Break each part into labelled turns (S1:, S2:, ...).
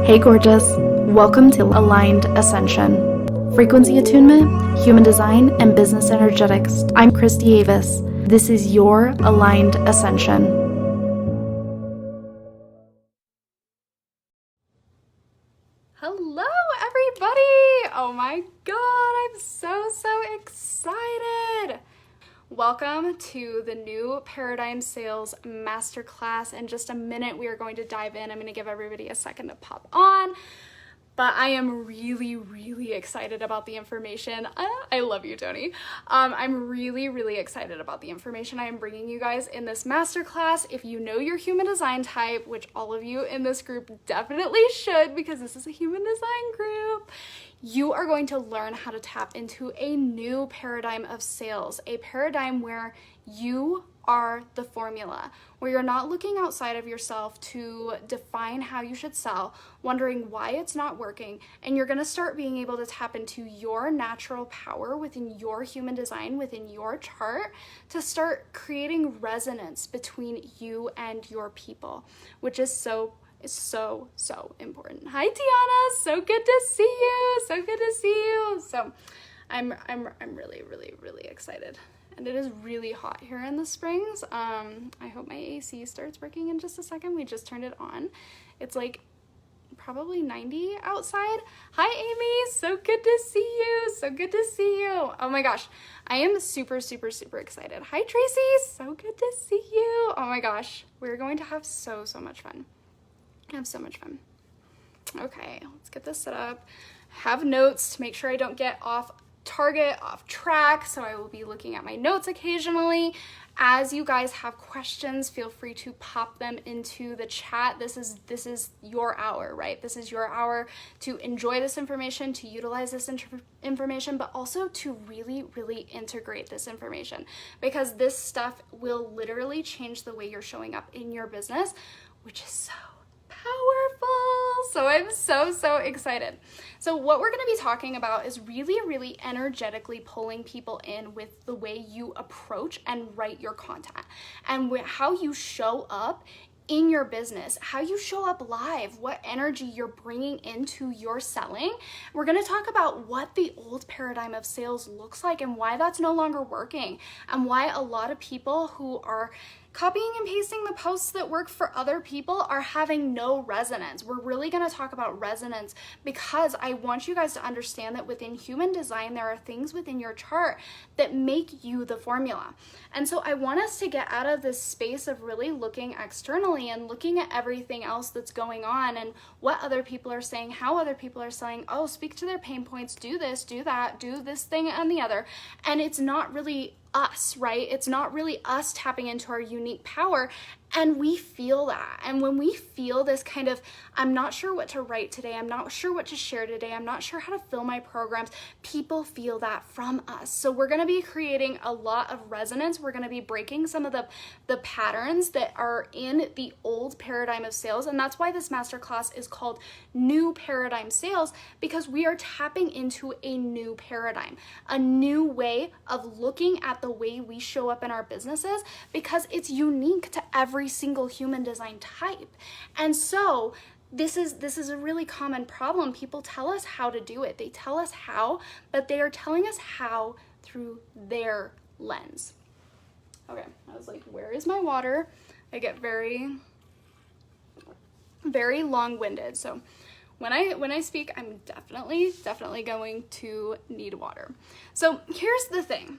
S1: Hey gorgeous, welcome to Aligned Ascension. Frequency attunement, human design, and business energetics. I'm Christy Avis. This is your Aligned Ascension.
S2: Hello everybody! Oh my god, I'm so excited! Welcome to the new Paradigm Sales Masterclass. In just a minute, we are going to dive in. I'm going to give everybody a second to pop on. But I am really excited about the information. I love you, Tony. I'm really excited about the information I am bringing you guys in this masterclass. If you know your human design type, which all of you in this group definitely should because this is a human design group, you are going to learn how to tap into a new paradigm of sales, a paradigm where you are the formula, where you're not looking outside of yourself to define how you should sell, wondering why it's not working, and you're going to start being able to tap into your natural power within your human design, within your chart, to start creating resonance between you and your people, which is so important. Hi Tiana, so good to see you. So I'm really excited. And it is really hot here in the Springs. I hope my AC starts working in just a second. We just turned it on. It's like probably 90 outside. Hi Amy, so good to see you. Oh my gosh, I am super excited. Hi Tracy, so good to see you. Oh my gosh, we're going to have so much fun. Okay, let's get this set up. Have notes to make sure I don't get off target, off track, so I will be looking at my notes occasionally. As you guys have questions, feel free to pop them into the chat. This is your hour, right? This is your hour to enjoy this information, to utilize this information, but also to really integrate this information, because this stuff will literally change the way you're showing up in your business, which is so powerful. So I'm so excited. So what we're going to be talking about is really energetically pulling people in with the way you approach and write your content, and how you show up in your business, how you show up live, what energy you're bringing into your selling. We're going to talk about what the old paradigm of sales looks like and why that's no longer working, and why a lot of people who are copying and pasting the posts that work for other people are having no resonance. We're really going to talk about resonance, because I want you guys to understand that within human design, there are things within your chart that make you the formula. And so I want us to get out of this space of really looking externally and looking at everything else that's going on and what other people are saying, how other people are saying, oh, speak to their pain points, do this, do that, do this thing and the other. And it's not really us, right? It's not really us tapping into our unique power. And we feel that. And when we feel this kind of, I'm not sure what to write today, I'm not sure what to share today, I'm not sure how to fill my programs, people feel that from us. So we're going to be creating a lot of resonance. We're going to be breaking some of the patterns that are in the old paradigm of sales. And that's why this masterclass is called New Paradigm Sales, because we are tapping into a new paradigm, a new way of looking at the way we show up in our businesses, because it's unique to every single human design type. And so this is a really common problem. People tell us how to do it. They tell us how, but they are telling us how through their lens. Okay, I was like, where is my water? I get very long-winded. So when I speak, I'm definitely going to need water. So here's the thing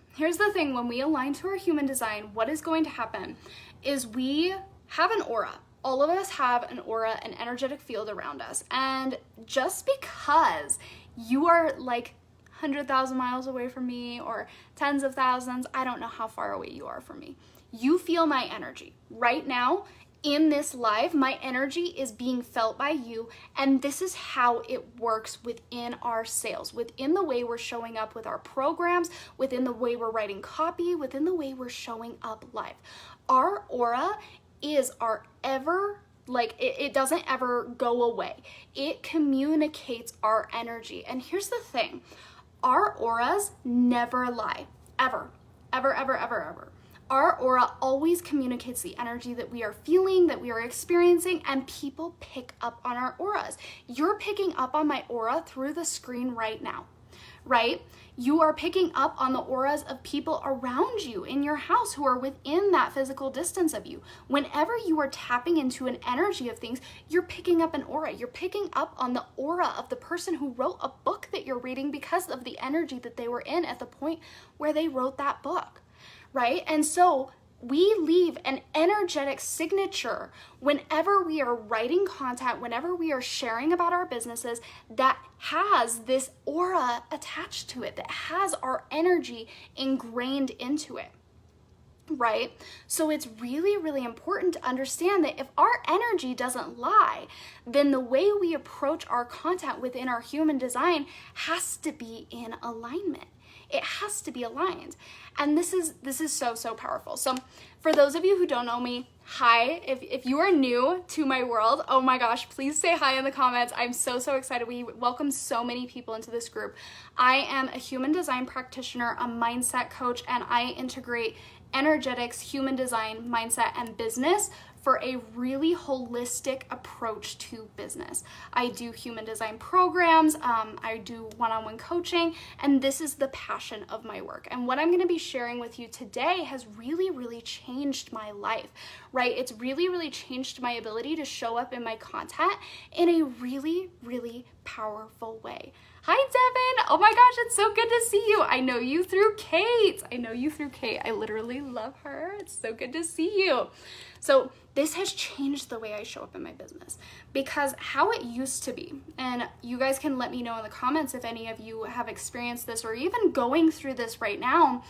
S2: when we align to our human design, what is going to happen is we have an aura. All of us have an aura, an energetic field around us. And just because you are like 100,000 miles away from me or tens of thousands, I don't know how far away you are from me, you feel my energy right now. In this live, my energy is being felt by you, and this is how it works within our sales, within the way we're showing up with our programs, within the way we're writing copy, within the way we're showing up live. Our aura is our it doesn't ever go away. It communicates our energy. And here's the thing, our auras never lie, ever. Our aura always communicates the energy that we are feeling, that we are experiencing, and people pick up on our auras. You're picking up on my aura through the screen right now, right? You are picking up on the auras of people around you in your house who are within that physical distance of you. Whenever you are tapping into an energy of things, you're picking up an aura. You're picking up on the aura of the person who wrote a book that you're reading because of the energy that they were in at the point where they wrote that book. Right? And so we leave an energetic signature whenever we are writing content, whenever we are sharing about our businesses that has this aura attached to it, that has our energy ingrained into it. Right? So it's really, really important to understand that if our energy doesn't lie, then the way we approach our content within our human design has to be in alignment. It has to be aligned. And this is so powerful. So for those of you who don't know me, hi. If you are new to my world, oh my gosh, please say hi in the comments. I'm so excited. We welcome so many people into this group. I am a human design practitioner, a mindset coach, and I integrate energetics, human design, mindset, and business for a really holistic approach to business. I do human design programs, I do one-on-one coaching, and this is the passion of my work. And what I'm gonna be sharing with you today has really, really changed my life, right? It's really, really changed my ability to show up in my content in a really, really powerful way. Hi, Devin. Oh my gosh, it's so good to see you. I know you through Kate. I literally love her. It's so good to see you. So this has changed the way I show up in my business, because how it used to be, and you guys can let me know in the comments if any of you have experienced this or even going through this right now,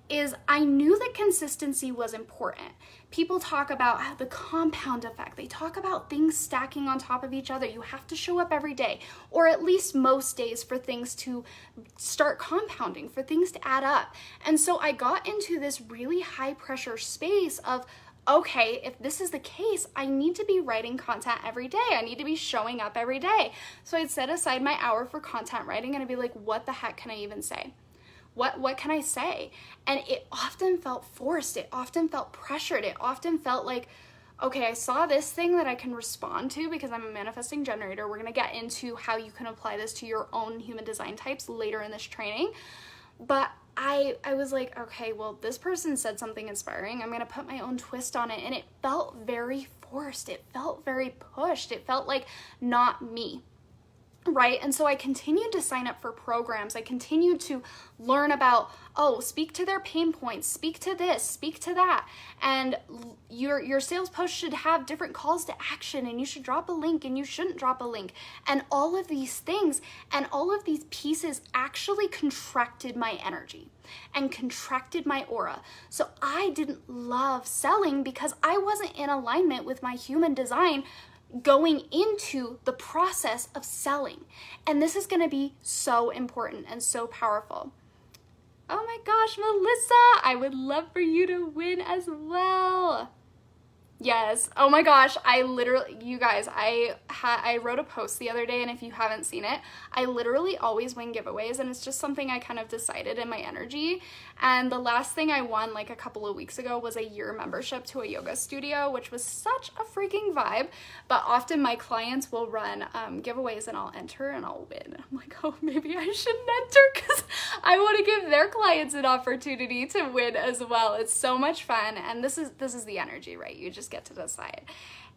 S2: is I knew that consistency was important. People talk about the compound effect. They talk about things stacking on top of each other. You have to show up every day, or at least most days, for things to start compounding, for things to add up. And so I got into this really high pressure space of, okay, if this is the case, I need to be writing content every day. I need to be showing up every day. So I'd set aside my hour for content writing and I'd be like, what the heck can I even say? What can I say? And it often felt forced. It often felt pressured. It often felt like, okay, I saw this thing that I can respond to because I'm a manifesting generator. We're gonna get into how you can apply this to your own human design types later in this training. But I was like, okay, well, this person said something inspiring. I'm gonna put my own twist on it. And it felt very forced. It felt very pushed. It felt like not me. Right? And so I continued to sign up for programs. I continued to learn about, speak to their pain points, speak to this, speak to that. And your sales post should have different calls to action, and you should drop a link and you shouldn't drop a link. And all of these things and all of these pieces actually contracted my energy and contracted my aura. So I didn't love selling because I wasn't in alignment with my human design going into the process of selling. And this is going to be so important and so powerful. Oh my gosh, Melissa, I would love for you to win as well. Yes. Oh my gosh. You guys, I wrote a post the other day, and if you haven't seen it, I literally always win giveaways, and it's just something I kind of decided in my energy. And the last thing I won like a couple of weeks ago was a year membership to a yoga studio, which was such a freaking vibe. But often my clients will run giveaways and I'll enter and I'll win. I'm like, oh, maybe I shouldn't enter because I want to give their clients an opportunity to win as well. It's so much fun. And this is the energy, right? You just get to decide.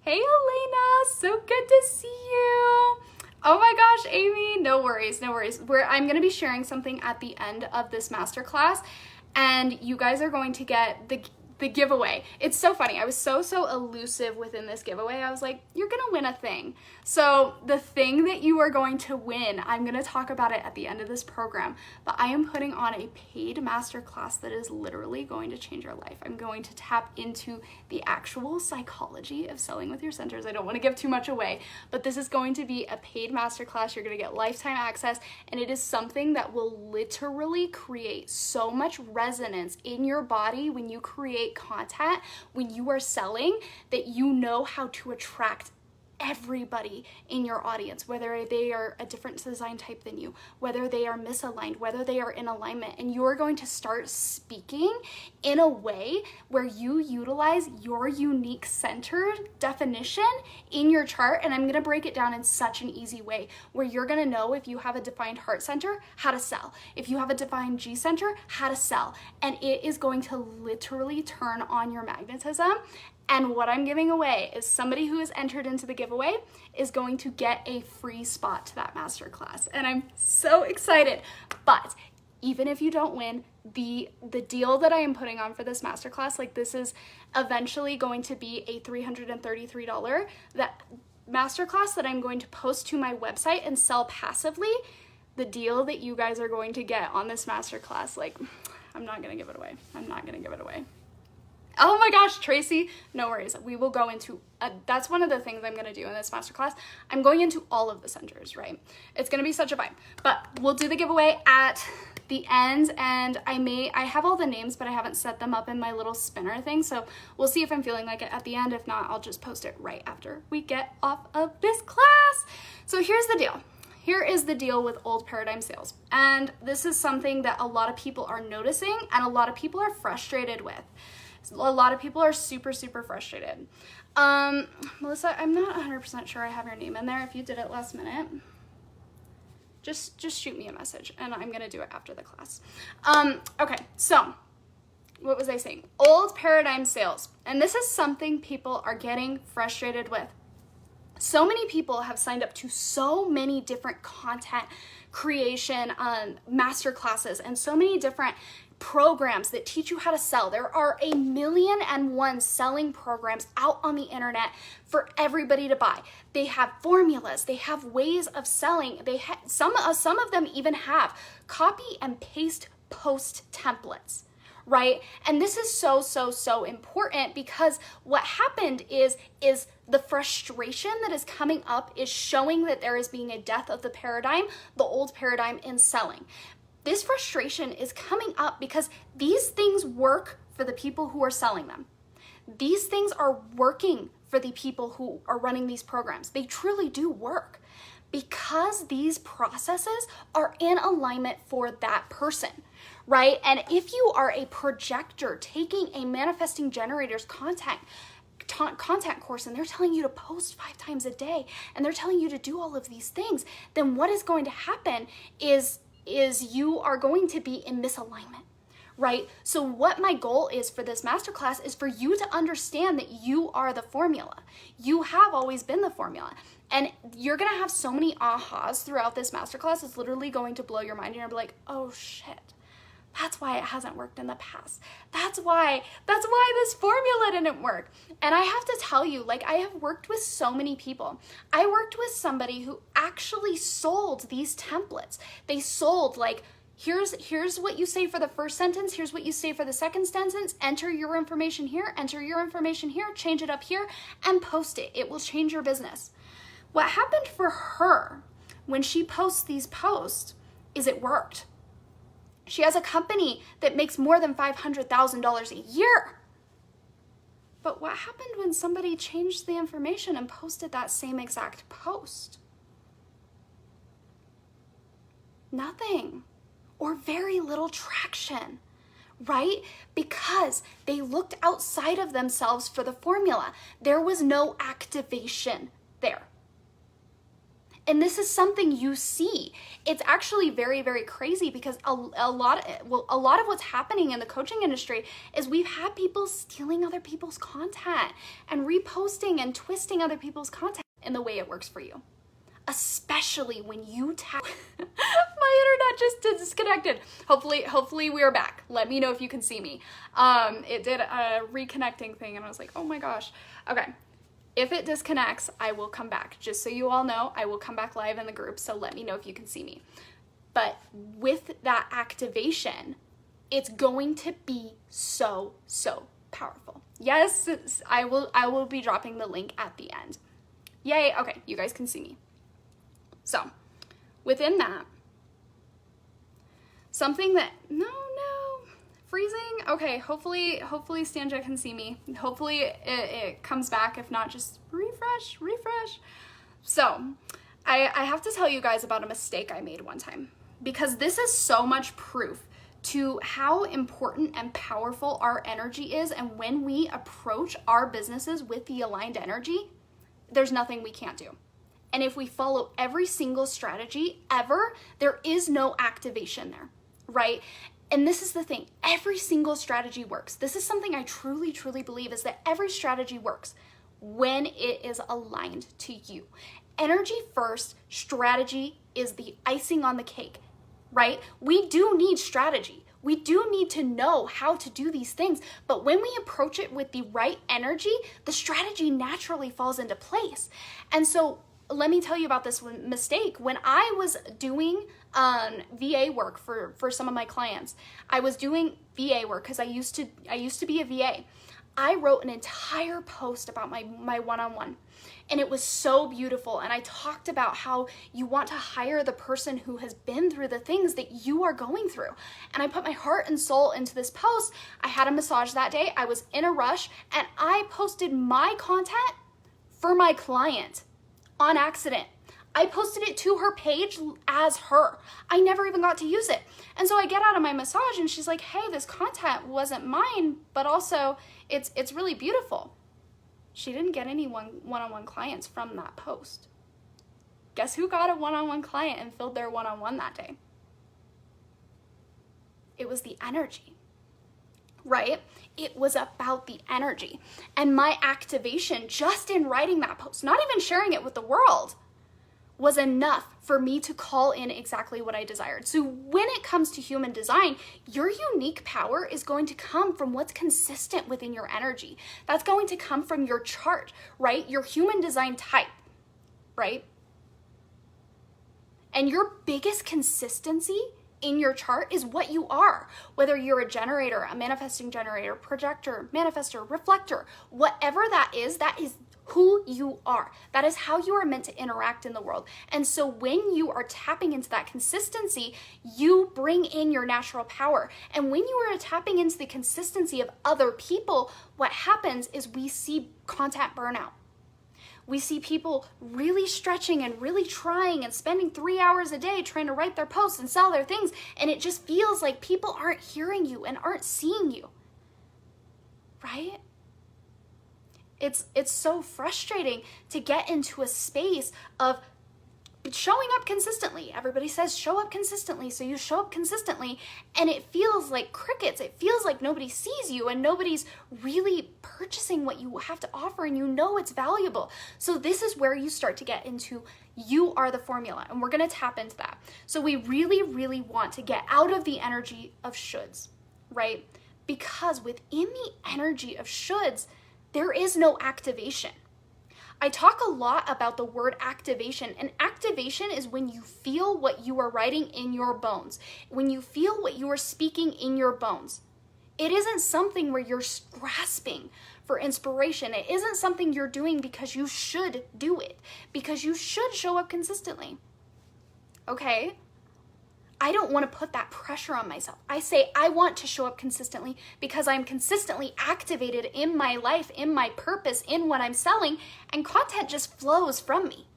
S2: Hey, Elena, so good to see you. Oh my gosh, Amy, no worries. I'm going to be sharing something at the end of this masterclass, and you guys are going to get the giveaway. It's so funny. I was so elusive within this giveaway. I was like, you're gonna win a thing. So the thing that you are going to win, I'm gonna talk about it at the end of this program, but I am putting on a paid masterclass that is literally going to change your life. I'm going to tap into the actual psychology of selling with your centers. I don't want to give too much away, but this is going to be a paid masterclass. You're gonna get lifetime access, and it is something that will literally create so much resonance in your body when you create content, when you are selling, that you know how to attract everybody in your audience, whether they are a different design type than you, whether they are misaligned, whether they are in alignment, and you're going to start speaking in a way where you utilize your unique center definition in your chart. And I'm going to break it down in such an easy way where you're going to know if you have a defined heart center, how to sell. If you have a defined G center, how to sell. And it is going to literally turn on your magnetism. And what I'm giving away is somebody who has entered into the giveaway is going to get a free spot to that masterclass. And I'm so excited. But even if you don't win, the deal that I am putting on for this masterclass, like this is eventually going to be a $333 that masterclass that I'm going to post to my website and sell passively. The deal that you guys are going to get on this masterclass, like, I'm not gonna give it away. I'm not gonna give it away. Oh my gosh, Tracy, no worries. We will go into, that's one of the things I'm gonna do in this masterclass. I'm going into all of the centers, right? It's gonna be such a vibe, but we'll do the giveaway at the end, and I have all the names, but I haven't set them up in my little spinner thing, so we'll see if I'm feeling like it at the end. If not, I'll just post it right after we get off of this class. So here's the deal. Here is the deal with old paradigm sales. And this is something that a lot of people are noticing and a lot of people are frustrated with. A lot of people are super, super frustrated. Melissa, I'm not 100% sure I have your name in there. If you did it last minute, just shoot me a message and I'm gonna do it after the class. Okay, so what was I saying? Old paradigm sales. And this is something people are getting frustrated with. So many people have signed up to so many different content creation masterclasses and so many different programs that teach you how to sell. There are 1,000,001 selling programs out on the internet for everybody to buy. They have formulas, they have ways of selling. Some of them even have copy and paste post templates. Right? And this is so important because what happened is the frustration that is coming up is showing that there is being a death of the paradigm, the old paradigm in selling. This frustration is coming up because these things work for the people who are selling them. These things are working for the people who are running these programs. They truly do work because these processes are in alignment for that person. Right? And if you are a projector taking a manifesting generators content course and they're telling you to post 5 times a day and they're telling you to do all of these things, then what is going to happen is you are going to be in misalignment. Right? So what my goal is for this masterclass is for you to understand that you are the formula. You have always been the formula. And you're going to have so many ahas throughout this masterclass. It's literally going to blow your mind. You're going to be like, oh shit. That's why it hasn't worked in the past. That's why this formula didn't work. And I have to tell you, like, I have worked with so many people. I worked with somebody who actually sold these templates. They sold like, here's what you say for the first sentence, here's what you say for the second sentence, enter your information here, change it up here, and post it. It will change your business. What happened for her when she posts these posts is it worked. She has a company that makes more than $500,000 a year. But what happened when somebody changed the information and posted that same exact post? Nothing, or very little traction, right? Because they looked outside of themselves for the formula. There was no activation there. And this is something you see. It's actually very, very crazy because a lot of what's happening in the coaching industry is we've had people stealing other people's content and reposting and twisting other people's content in the way it works for you. Especially when you tap. My internet just disconnected. Hopefully we are back. Let me know if you can see me. It did a reconnecting thing and I was like, oh my gosh. Okay. If it disconnects, I will come back. Just so you all know, I will come back live in the group, so let me know if you can see me. But with that activation, it's going to be so powerful. Yes, I will be dropping the link at the end. Yay, okay, you guys can see me. So, within that, something that, no, freezing? Okay, hopefully Stanja can see me. Hopefully it comes back. If not, just refresh. So, I have to tell you guys about a mistake I made one time, because this is so much proof to how important and powerful our energy is. And when we approach our businesses with the aligned energy, there's nothing we can't do. And if we follow every single strategy ever, there is no activation there, right? And this is the thing, every single strategy works. This is something I truly, truly believe, is that every strategy works when it is aligned to you. Energy first, strategy is the icing on the cake, right? We do need strategy. We do need to know how to do these things, but when we approach it with the right energy, the strategy naturally falls into place. And so let me tell you about this mistake. When I was doing VA work for some of my clients, I was doing VA work because I used to be a VA. I wrote an entire post about my one-on-one, and it was so beautiful. And I talked about how you want to hire the person who has been through the things that you are going through. And I put my heart and soul into this post. I had a massage that day. I was in a rush, and I posted my content for my client on accident. I posted it to her page as her. I never even got to use it. And so I get out of my massage and she's like, hey, this content wasn't mine, but also it's really beautiful. She didn't get any one-on-one clients from that post. Guess who got a one-on-one client and filled their one-on-one that day? It was the energy, right? It was about the energy. And my activation just in writing that post, not even sharing it with the world, was enough for me to call in exactly what I desired. So when it comes to human design, your unique power is going to come from what's consistent within your energy. That's going to come from your chart, right? Your human design type, right? And your biggest consistency in your chart is what you are. Whether you're a generator, a manifesting generator, projector, manifestor, reflector, whatever that is who you are. That is how you are meant to interact in the world. And so when you are tapping into that consistency, you bring in your natural power. And when you are tapping into the consistency of other people, what happens is we see content burnout. We see people really stretching and really trying and spending 3 hours a day trying to write their posts and sell their things. And it just feels like people aren't hearing you and aren't seeing you, right? It's so frustrating to get into a space of showing up consistently. Everybody says show up consistently, so you show up consistently, and it feels like crickets. It feels like nobody sees you and nobody's really purchasing what you have to offer, and you know it's valuable. So this is where you start to get into you are the formula, and we're going to tap into that. So we really, really want to get out of the energy of shoulds, right? Because within the energy of shoulds, there is no activation. I talk a lot about the word activation, and activation is when you feel what you are writing in your bones, when you feel what you are speaking in your bones. It isn't something where you're grasping for inspiration. It isn't something you're doing because you should do it, because you should show up consistently. Okay? I don't want to put that pressure on myself. I say I want to show up consistently because I'm consistently activated in my life, in my purpose, in what I'm selling, and content just flows from me.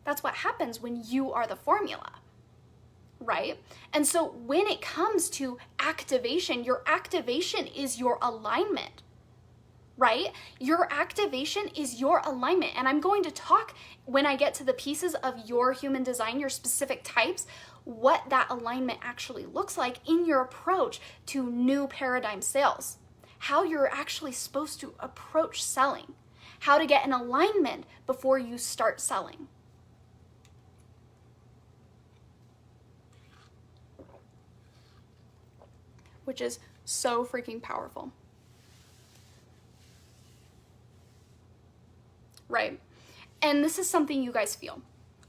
S2: That's what happens when you are the formula, right? And so when it comes to activation, your activation is your alignment, right? Your activation is your alignment. And I'm going to talk when I get to the pieces of your human design, your specific types, what that alignment actually looks like in your approach to new paradigm sales, how you're actually supposed to approach selling, how to get an alignment before you start selling. Which is so freaking powerful. Right? And this is something you guys feel.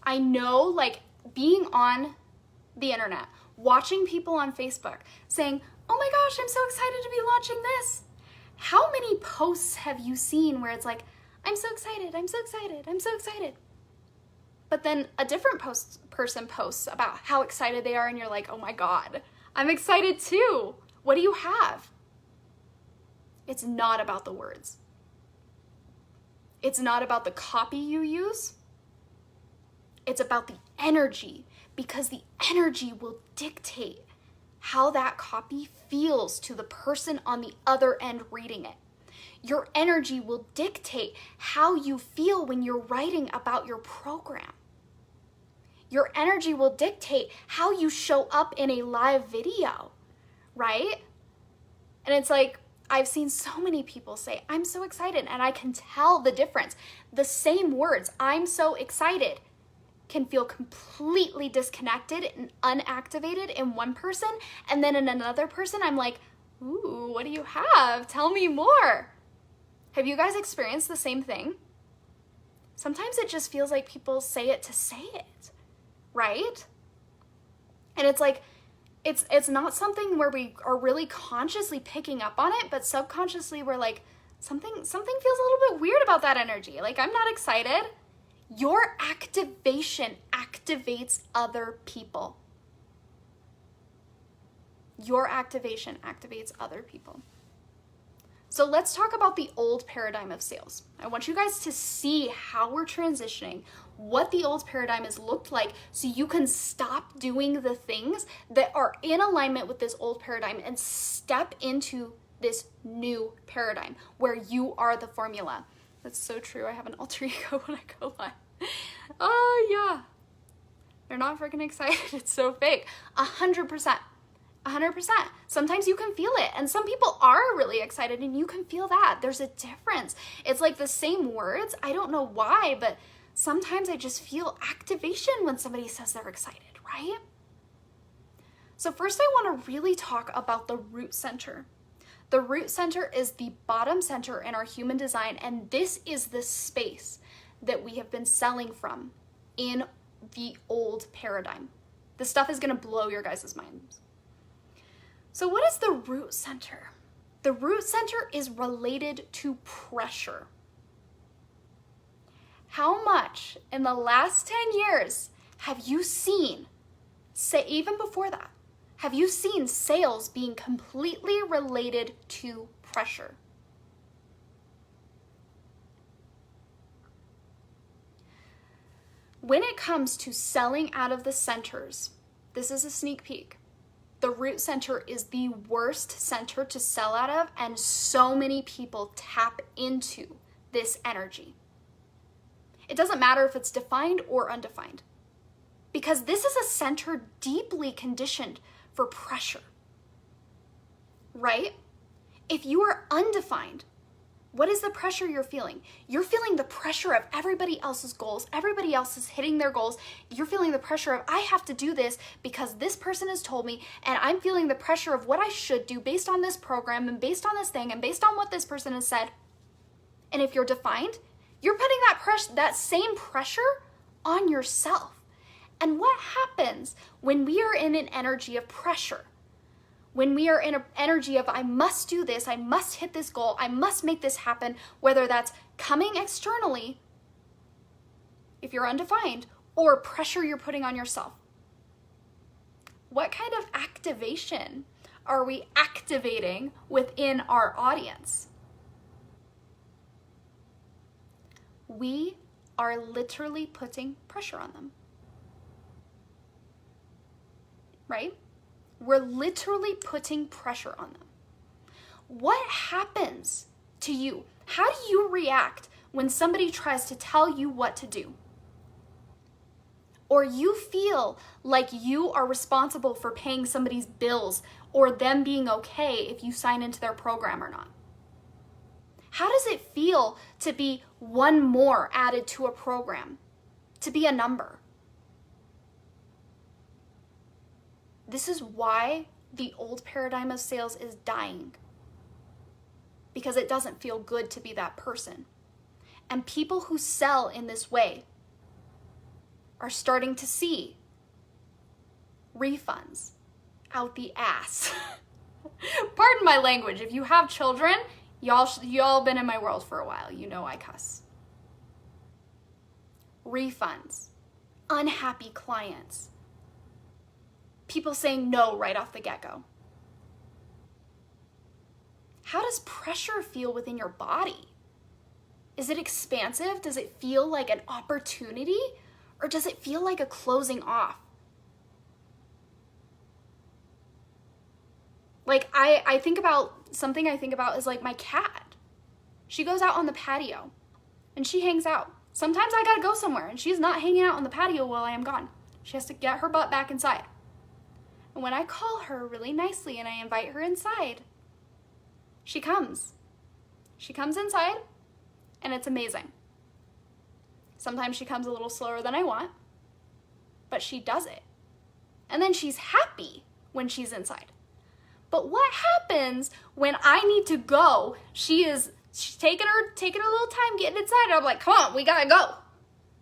S2: I know, like, being on the internet, watching people on Facebook saying, oh my gosh, I'm so excited to be launching this. How many posts have you seen where it's like, I'm so excited, I'm so excited, I'm so excited. But then a different person posts about how excited they are and you're like, oh my God, I'm excited too. What do you have? It's not about the words. It's not about the copy you use. It's about the energy, because the energy will dictate how that copy feels to the person on the other end reading it. Your energy will dictate how you feel when you're writing about your program. Your energy will dictate how you show up in a live video, right? And it's like, I've seen so many people say, I'm so excited, and I can tell the difference. The same words, I'm so excited, can feel completely disconnected and unactivated in one person, and then in another person, I'm like, ooh, what do you have? Tell me more. Have you guys experienced the same thing? Sometimes it just feels like people say it to say it, right? And it's like, it's not something where we are really consciously picking up on it, but subconsciously we're like, something feels a little bit weird about that energy. Like, I'm not excited. Your activation activates other people. Your activation activates other people. So let's talk about the old paradigm of sales. I want you guys to see how we're transitioning, what the old paradigm has looked like, so you can stop doing the things that are in alignment with this old paradigm and step into this new paradigm where you are the formula. That's so true. I have an alter ego when I go live. Oh yeah. They're not freaking excited. It's so fake. 100%. 100%. Sometimes you can feel it, and some people are really excited and you can feel that. There's a difference. It's like the same words. I don't know why, but sometimes I just feel activation when somebody says they're excited, right? So first I want to really talk about the root center. The root center is the bottom center in our human design, and this is the space that we have been selling from in the old paradigm. This stuff is going to blow your guys' minds. So what is the root center? The root center is related to pressure. How much in the last 10 years have you seen, say even before that, have you seen sales being completely related to pressure? When it comes to selling out of the centers, this is a sneak peek. The root center is the worst center to sell out of, and so many people tap into this energy. It doesn't matter if it's defined or undefined, because this is a center deeply conditioned for pressure, right? If you are undefined, what is the pressure you're feeling? You're feeling the pressure of everybody else's goals. Everybody else is hitting their goals. You're feeling the pressure of, I have to do this because this person has told me, and I'm feeling the pressure of what I should do based on this program and based on this thing and based on what this person has said. And if you're defined, you're putting that same pressure on yourself. And what happens when we are in an energy of pressure? When we are in an energy of, I must do this, I must hit this goal, I must make this happen, whether that's coming externally, if you're undefined, or pressure you're putting on yourself. What kind of activation are we activating within our audience? We are literally putting pressure on them, right? We're literally putting pressure on them. What happens to you? How do you react when somebody tries to tell you what to do? Or you feel like you are responsible for paying somebody's bills or them being okay if you sign into their program or not? How does it feel to be one more added to a program? To be a number? This is why the old paradigm of sales is dying, because it doesn't feel good to be that person. And people who sell in this way are starting to see refunds out the ass. Pardon my language. If you have children, y'all been in my world for a while. You know I cuss. Refunds, unhappy clients, people saying no right off the get-go. How does pressure feel within your body? Is it expansive? Does it feel like an opportunity? Or does it feel like a closing off? Like I think about is like my cat. She goes out on the patio and she hangs out. Sometimes I gotta go somewhere and she's not hanging out on the patio while I am gone. She has to get her butt back inside. And when I call her really nicely and I invite her inside, she comes. She comes inside and it's amazing. Sometimes she comes a little slower than I want, but she does it. And then she's happy when she's inside. But what happens when I need to go? She's taking a little time getting inside. And I'm like, come on, we gotta go.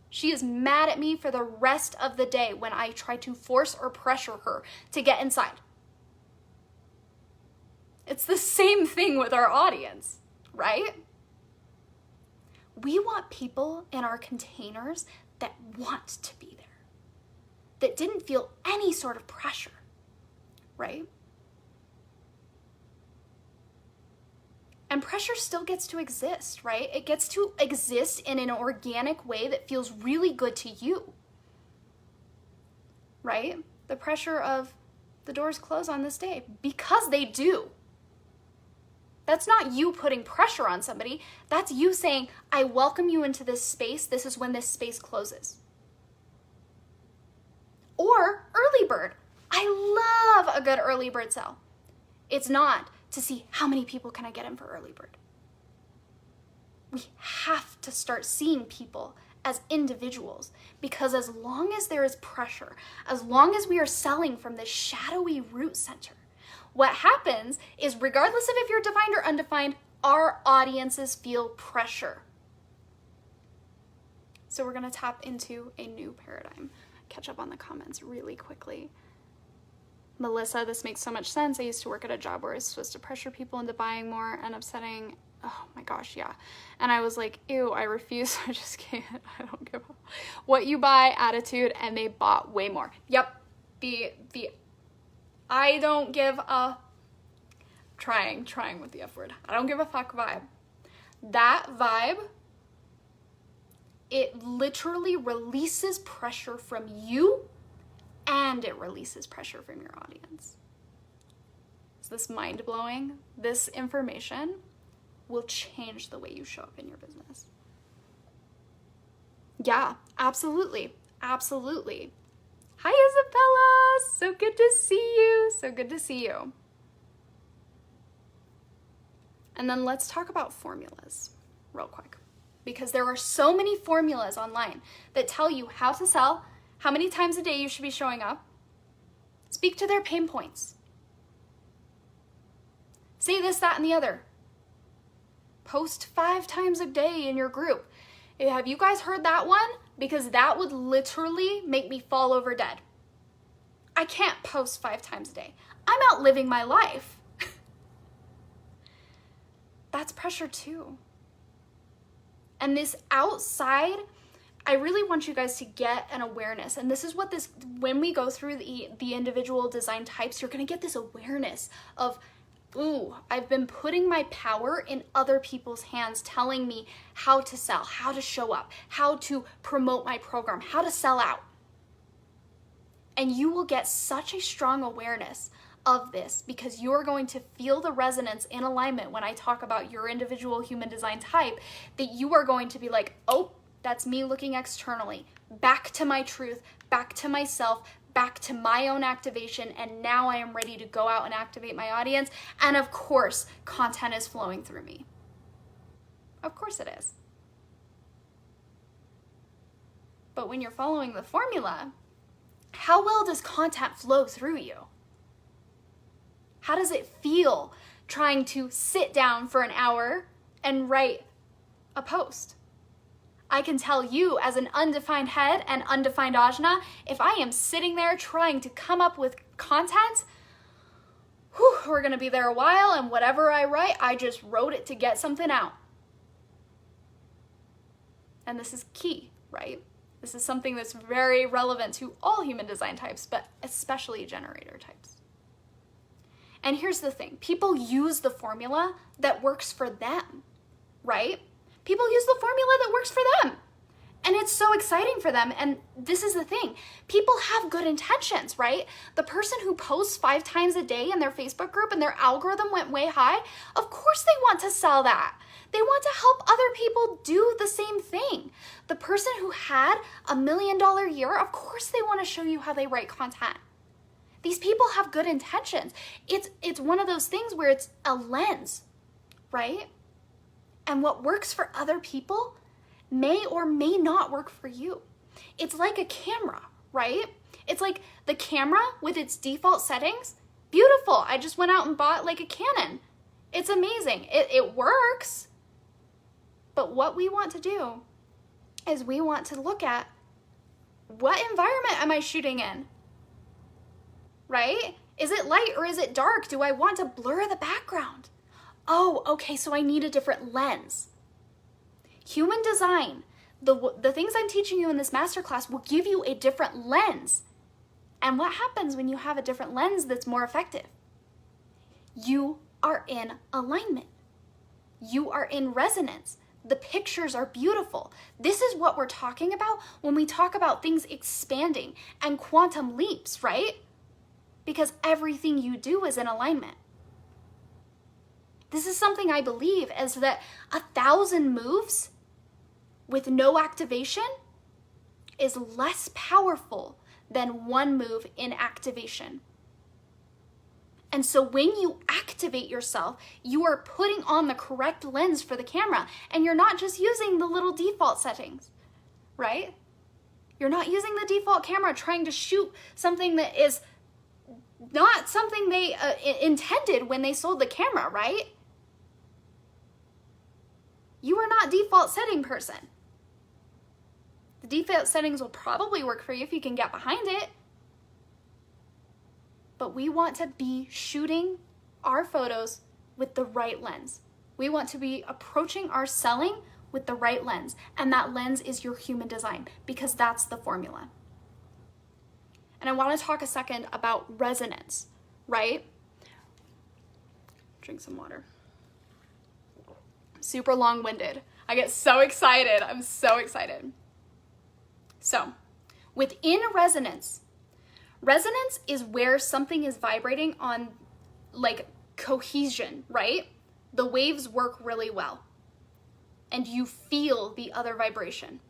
S2: She is mad at me for the rest of the day when I try to force or pressure her to get inside. It's the same thing with our audience, right? We want people in our containers that want to be there, that didn't feel any sort of pressure, right? And pressure still gets to exist, right? It gets to exist in an organic way that feels really good to you, right? The pressure of the doors close on this day, because they do. That's not you putting pressure on somebody. That's you saying, I welcome you into this space. This is when this space closes. Or early bird. I love a good early bird sale. It's not to see how many people can I get in for early bird. We have to start seeing people as individuals, because as long as there is pressure, as long as we are selling from this shadowy root center, what happens is, regardless of if you're defined or undefined, our audiences feel pressure. So we're going to tap into a new paradigm. Catch up on the comments really quickly. Melissa, this makes so much sense. I used to work at a job where I was supposed to pressure people into buying more and upsetting. Oh my gosh, yeah. And I was like, ew, I refuse. I just can't. I don't give a what you buy attitude, and they bought way more. Yep. The I don't give a trying with the F word. I don't give a fuck vibe. That vibe, it literally releases pressure from you, and it releases pressure from your audience. Is this mind-blowing? This information will change the way you show up in your business. Yeah, absolutely. Absolutely. Hi, Isabella. So good to see you. So good to see you. And then let's talk about formulas real quick, because there are so many formulas online that tell you how to sell, how many times a day you should be showing up, speak to their pain points, say this, that, and the other, post 5 times a day in your group. Have you guys heard that one? Because that would literally make me fall over dead. I can't post 5 times a day. I'm out living my life. That's pressure too. And this outside, I really want you guys to get an awareness. And this is what when we go through the individual design types, you're gonna get this awareness of, ooh, I've been putting my power in other people's hands, telling me how to sell, how to show up, how to promote my program, how to sell out. And you will get such a strong awareness of this, because you're going to feel the resonance in alignment when I talk about your individual human design type, that you are going to be like, oh, that's me looking externally, back to my truth, back to myself, back to my own activation, and now I am ready to go out and activate my audience. And of course, content is flowing through me. Of course it is. But when you're following the formula, how well does content flow through you? How does it feel trying to sit down for an hour and write a post? I can tell you, as an undefined head and undefined ajna, if I am sitting there trying to come up with content, we're gonna be there a while, and whatever I write, I just wrote it to get something out. And this is key, right? This is something that's very relevant to all human design types, but especially generator types. And here's the thing, people use the formula that works for them, right? People use the formula that works for them. And it's so exciting for them. And this is the thing, people have good intentions, right? The person who posts 5 times a day in their Facebook group and their algorithm went way high, of course they want to sell that. They want to help other people do the same thing. The person who had $1 million year, of course they want to show you how they write content. These people have good intentions. It's one of those things where it's a lens, right? And what works for other people may or may not work for you. It's like a camera, right? It's like the camera with its default settings. Beautiful. I just went out and bought like a Canon. It's amazing. It works. But what we want to do is we want to look at, what environment am I shooting in? Right? Is it light or is it dark? Do I want to blur the background? Oh, okay, so I need a different lens. Human design, the things I'm teaching you in this masterclass will give you a different lens. And what happens when you have a different lens that's more effective? You are in alignment. You are in resonance. The pictures are beautiful. This is what we're talking about when we talk about things expanding and quantum leaps, right? Because everything you do is in alignment. This is something I believe, is that 1,000 moves with no activation is less powerful than 1 move in activation. And so when you activate yourself, you are putting on the correct lens for the camera, and you're not just using the little default settings, right? You're not using the default camera trying to shoot something that is not something they intended when they sold the camera, right? You are not default setting person. The default settings will probably work for you if you can get behind it. But we want to be shooting our photos with the right lens. We want to be approaching our selling with the right lens. And that lens is your human design, because that's the formula. And I want to talk a second about resonance, right? Drink some water. Super long-winded. I get so excited. I'm so excited. So, within resonance is where something is vibrating on like cohesion, right? The waves work really well and you feel the other vibration.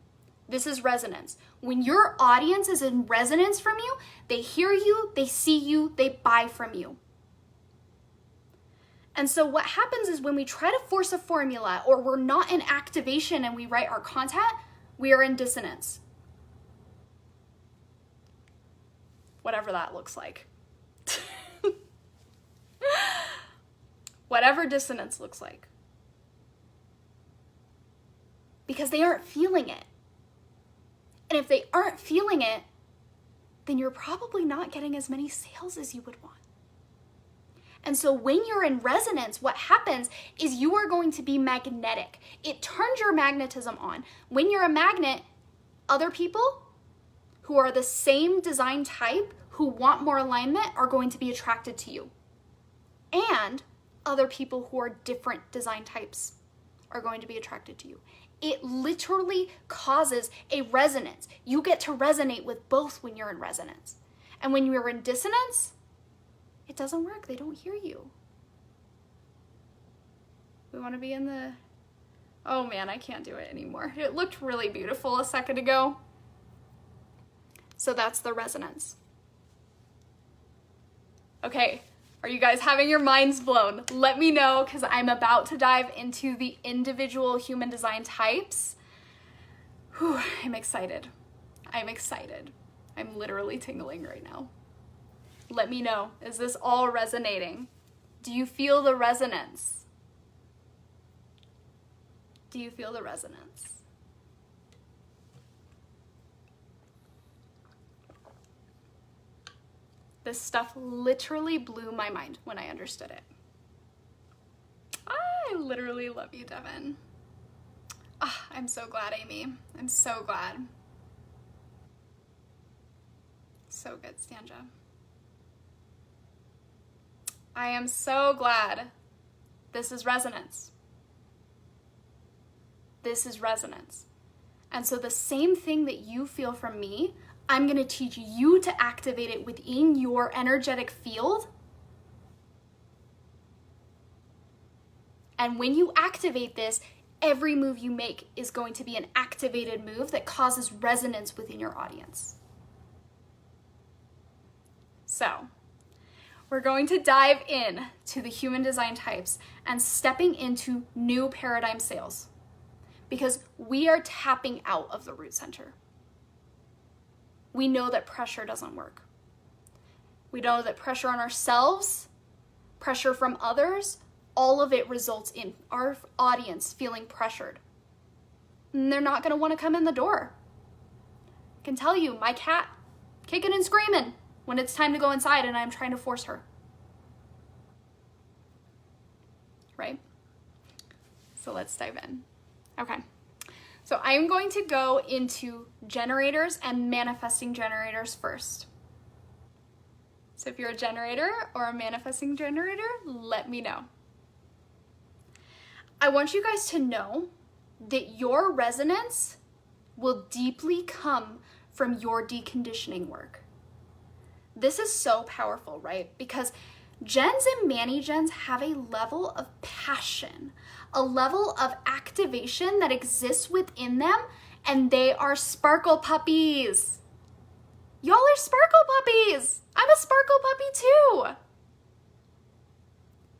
S2: This is resonance. When your audience is in resonance from you, they hear you, they see you, they buy from you. And so what happens is when we try to force a formula, or we're not in activation and we write our content, we are in dissonance. Whatever that looks like. Whatever dissonance looks like. Because they aren't feeling it. And if they aren't feeling it, then you're probably not getting as many sales as you would want. And so when you're in resonance, what happens is you are going to be magnetic. It turns your magnetism on. When you're a magnet, other people who are the same design type, who want more alignment, are going to be attracted to you. And other people who are different design types are going to be attracted to you. It literally causes a resonance. You get to resonate with both when you're in resonance. And when you're in dissonance, it doesn't work. They don't hear you. We want to be in the... Oh man, I can't do it anymore. It looked really beautiful a second ago. So that's the resonance. Okay, are you guys having your minds blown? Let me know, because I'm about to dive into the individual human design types. Whew, I'm excited. I'm excited. I'm literally tingling right now. Let me know, is this all resonating? Do you feel the resonance? Do you feel the resonance? This stuff literally blew my mind when I understood it. I literally love you, Devin. Ah, I'm so glad, Amy. I'm so glad. So good, Stanja. I am so glad. This is resonance. This is resonance. And so the same thing that you feel from me, I'm going to teach you to activate it within your energetic field. And when you activate this, every move you make is going to be an activated move that causes resonance within your audience. So, we're going to dive in to the human design types and stepping into new paradigm sales, because we are tapping out of the root center. We know that pressure doesn't work. We know that pressure on ourselves, pressure from others, all of it results in our audience feeling pressured. And they're not going to want to come in the door. I can tell you, my cat kicking and screaming when it's time to go inside and I'm trying to force her. Right? So let's dive in. Okay. So I'm going to go into generators and manifesting generators first. So if you're a generator or a manifesting generator, let me know. I want you guys to know that your resonance will deeply come from your deconditioning work. This is so powerful, right? Because gens and mani-gens have a level of passion, a level of activation that exists within them, and they are sparkle puppies. Y'all are sparkle puppies. I'm a sparkle puppy too.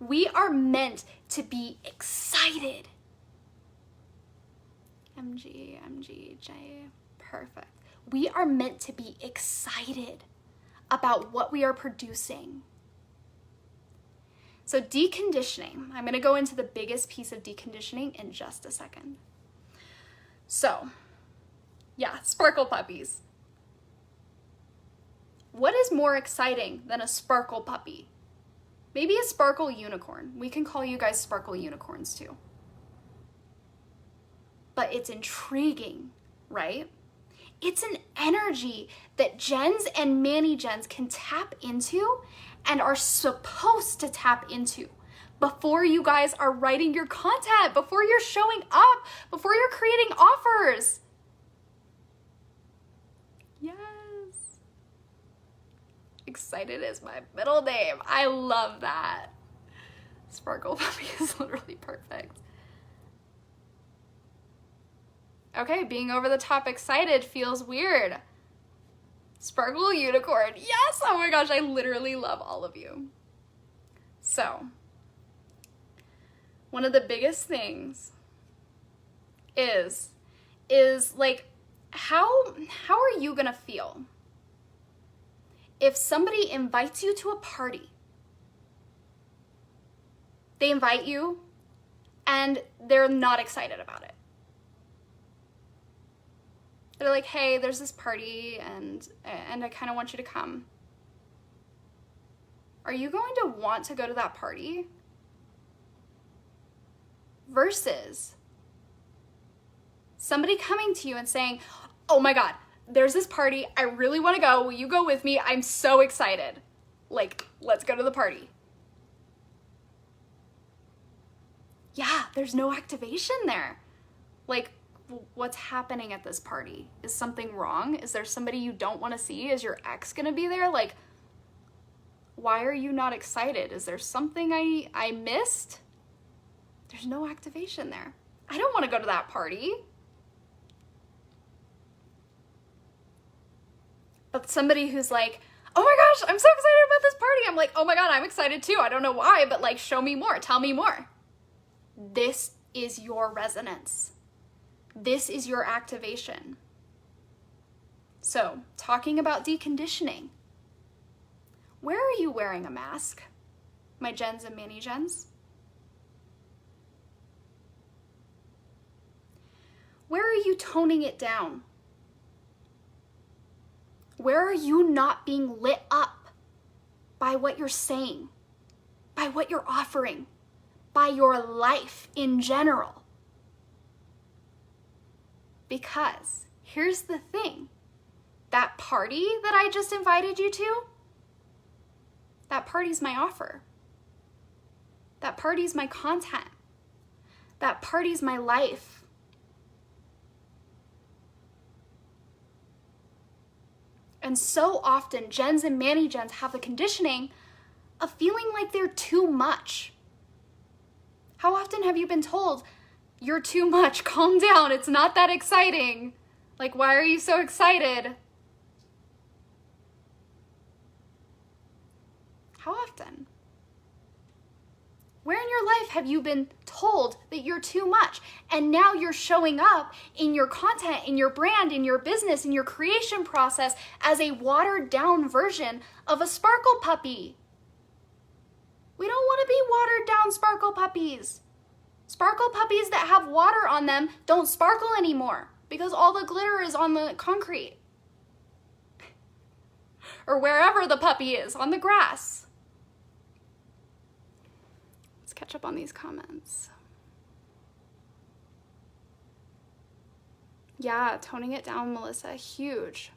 S2: We are meant to be excited. MG, perfect. We are meant to be excited about what we are producing. So deconditioning, I'm going to go into the biggest piece of deconditioning in just a second. So, yeah, sparkle puppies. What is more exciting than a sparkle puppy? Maybe a sparkle unicorn. We can call you guys sparkle unicorns too. But it's intriguing, right? It's an energy that gens and mani-gens can tap into and are supposed to tap into before you guys are writing your content, before you're showing up, before you're creating offers. Yes. Excited is my middle name. I love that. Sparkle puppy is literally perfect. Okay, being over the top excited feels weird. Sparkle unicorn. Yes! Oh my gosh, I literally love all of you. So, one of the biggest things is like, how are you gonna feel if somebody invites you to a party? They invite you and they're not excited about it. They're like, hey, there's this party and I kind of want you to come. Are you going to want to go to that party? Versus somebody coming to you and saying, oh my God, there's this party. I really want to go. Will you go with me? I'm so excited. Like, let's go to the party. Yeah, there's no activation there. Like, what's happening at this party? Is something wrong? Is there somebody you don't want to see? Is your ex gonna be there? Like, why are you not excited? Is there something I missed? There's no activation there. I don't want to go to that party. But somebody who's like, oh my gosh, I'm so excited about this party. I'm like, oh my God, I'm excited too. I don't know why, but like, show me more. Tell me more. This is your resonance. This is your activation. So, talking about deconditioning. Where are you wearing a mask? My gens and mani-gens? Where are you toning it down? Where are you not being lit up by what you're saying, by what you're offering, by your life in general? Because here's the thing, that party that I just invited you to, that party's my offer. That party's my content. That party's my life. And so often, gens and mani-gens have the conditioning of feeling like they're too much. How often have you been told, you're too much, calm down, it's not that exciting? Like, why are you so excited? How often? Where in your life have you been told that you're too much? And now you're showing up in your content, in your brand, in your business, in your creation process as a watered down version of a sparkle puppy. We don't want to be watered down sparkle puppies. Sparkle puppies that have water on them don't sparkle anymore because all the glitter is on the concrete. Or wherever the puppy is, on the grass. Let's catch up on these comments. Yeah, toning it down, Melissa, huge.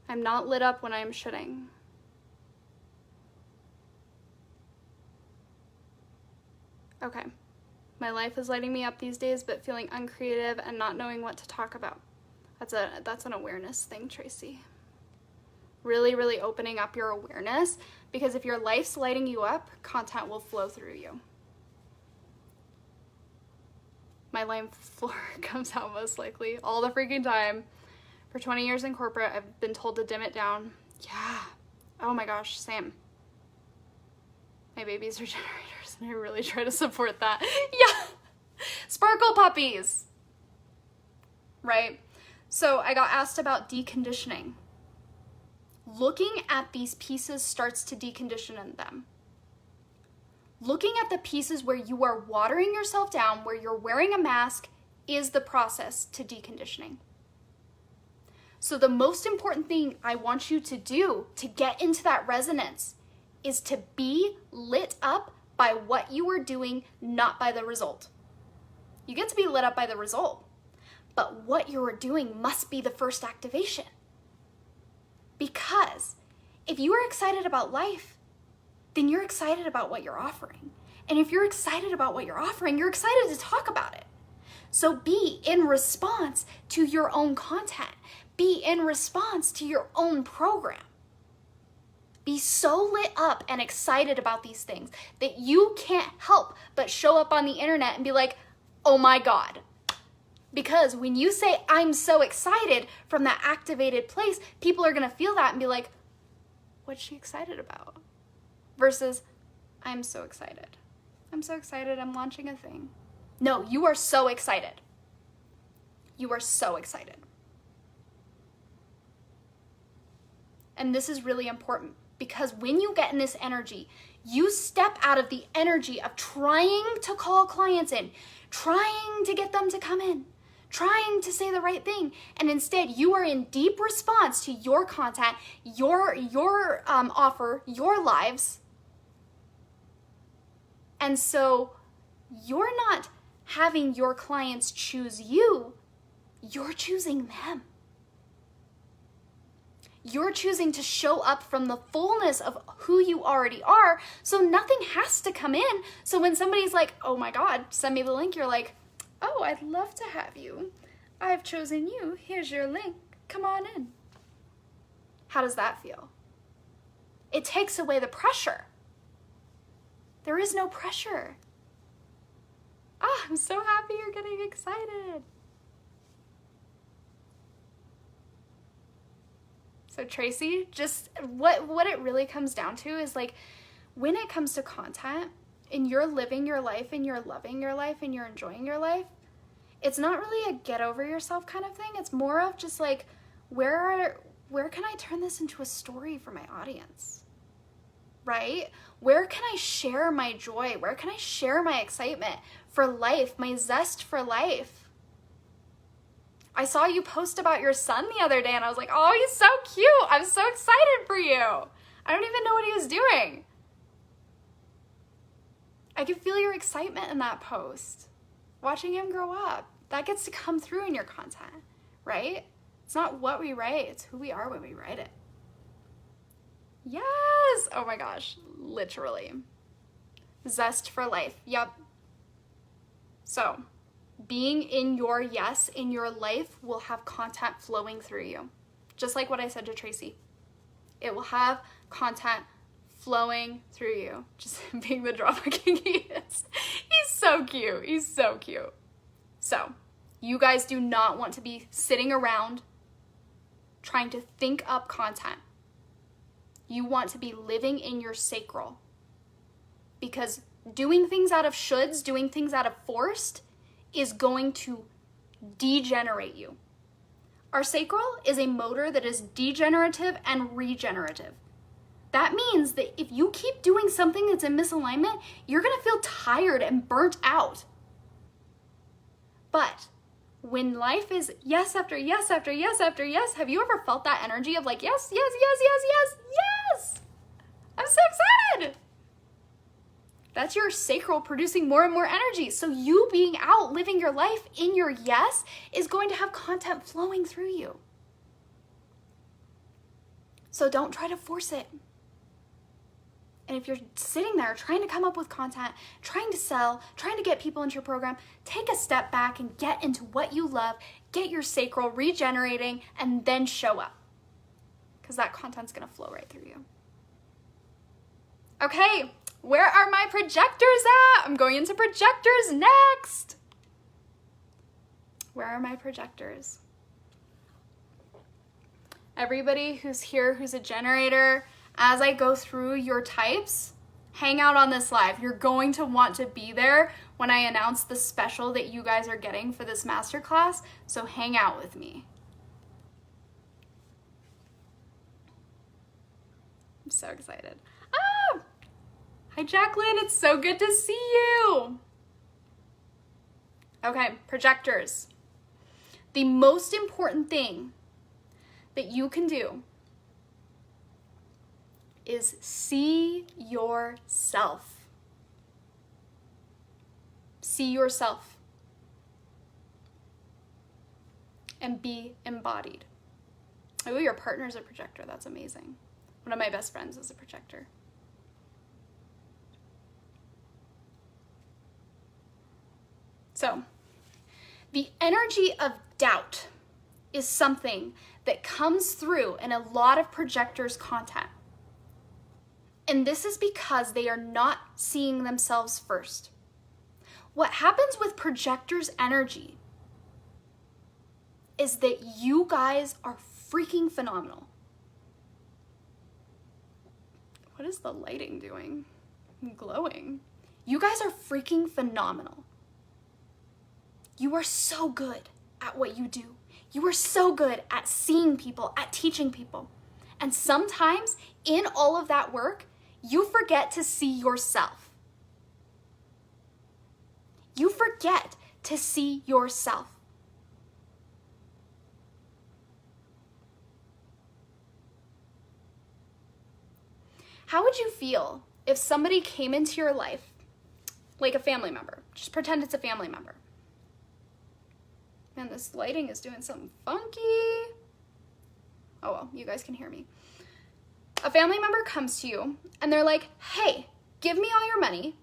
S2: I'm not lit up when I'm shitting. Okay, my life is lighting me up these days, but feeling uncreative and not knowing what to talk about. That's an awareness thing, Tracy. Really, really opening up your awareness, because if your life's lighting you up, content will flow through you. My lime floor comes out most likely all the freaking time. For 20 years in corporate, I've been told to dim it down. Yeah. Oh my gosh, same. My babies are generators, and I really try to support that. Yeah. Sparkle puppies. Right? So I got asked about deconditioning. Looking at these pieces starts to decondition in them. Looking at the pieces where you are watering yourself down, where you're wearing a mask, is the process to deconditioning. So the most important thing I want you to do to get into that resonance is to be lit up by what you are doing, not by the result. You get to be lit up by the result, but what you are doing must be the first activation. Because if you are excited about life, then you're excited about what you're offering. And if you're excited about what you're offering, you're excited to talk about it. So be in response to your own content. Be in response to your own program. Be so lit up and excited about these things that you can't help but show up on the internet and be like, oh my God. Because when you say, I'm so excited from that activated place, people are going to feel that and be like, what's she excited about? Versus, I'm so excited. I'm so excited. I'm launching a thing. No, you are so excited. You are so excited. And this is really important because when you get in this energy, you step out of the energy of trying to call clients in, trying to get them to come in, trying to say the right thing, and instead you are in deep response to your content, your offer, your lives. And so you're not having your clients choose you, you're choosing them. You're choosing to show up from the fullness of who you already are, so nothing has to come in. So when somebody's like, oh my God, send me the link, you're like, oh, I'd love to have you. I've chosen you. Here's your link. Come on in. How does that feel? It takes away the pressure. There is no pressure. Ah, I'm so happy you're getting excited. So Tracy, just what it really comes down to is like, when it comes to content and you're living your life and you're loving your life and you're enjoying your life, it's not really a get over yourself kind of thing. It's more of just like, where can I turn this into a story for my audience? Right? Where can I share my joy? Where can I share my excitement for life, my zest for life? I saw you post about your son the other day and I was like, oh, he's so cute. I'm so excited for you. I don't even know what he was doing. I could feel your excitement in that post. Watching him grow up. That gets to come through in your content, right? It's not what we write, it's who we are when we write it. Yes! Oh my gosh, literally. Zest for life. Yep. So, being in your yes in your life will have content flowing through you. Just like what I said to Tracy. It will have content flowing through you. Just being the drama king he is. He's so cute. He's so cute. So, you guys do not want to be sitting around trying to think up content. You want to be living in your sacral. Because doing things out of shoulds, doing things out of forced, is going to degenerate you. Our sacral is a motor that is degenerative and regenerative. That means that if you keep doing something that's in misalignment, you're going to feel tired and burnt out. But when life is yes after yes after yes after yes, have you ever felt that energy of like, yes, yes, yes, yes, yes, yes? I'm so excited. That's your sacral producing more and more energy. So you being out living your life in your yes is going to have content flowing through you. So don't try to force it. And if you're sitting there trying to come up with content, trying to sell, trying to get people into your program, take a step back and get into what you love, get your sacral regenerating, and then show up. Because that content's going to flow right through you. Okay. Where are my projectors at? I'm going into projectors next. Where are my projectors? Everybody who's here who's a generator, as I go through your types, hang out on this live. You're going to want to be there when I announce the special that you guys are getting for this masterclass, so hang out with me. I'm so excited. Hi, Jacqueline. It's so good to see you. Okay, projectors. The most important thing that you can do is see yourself. See yourself. And be embodied. Oh, your partner's a projector. That's amazing. One of my best friends is a projector. So, the energy of doubt is something that comes through in a lot of projectors' content. And this is because they are not seeing themselves first. What happens with projectors' energy is that you guys are freaking phenomenal. What is the lighting doing? I'm glowing. You guys are freaking phenomenal. You are so good at what you do. You are so good at seeing people, at teaching people. And sometimes in all of that work, you forget to see yourself. You forget to see yourself. How would you feel if somebody came into your life, like a family member? Just pretend it's a family member. Man, this lighting is doing something funky. Oh well, you guys can hear me. A family member comes to you and they're like, hey, give me all your money.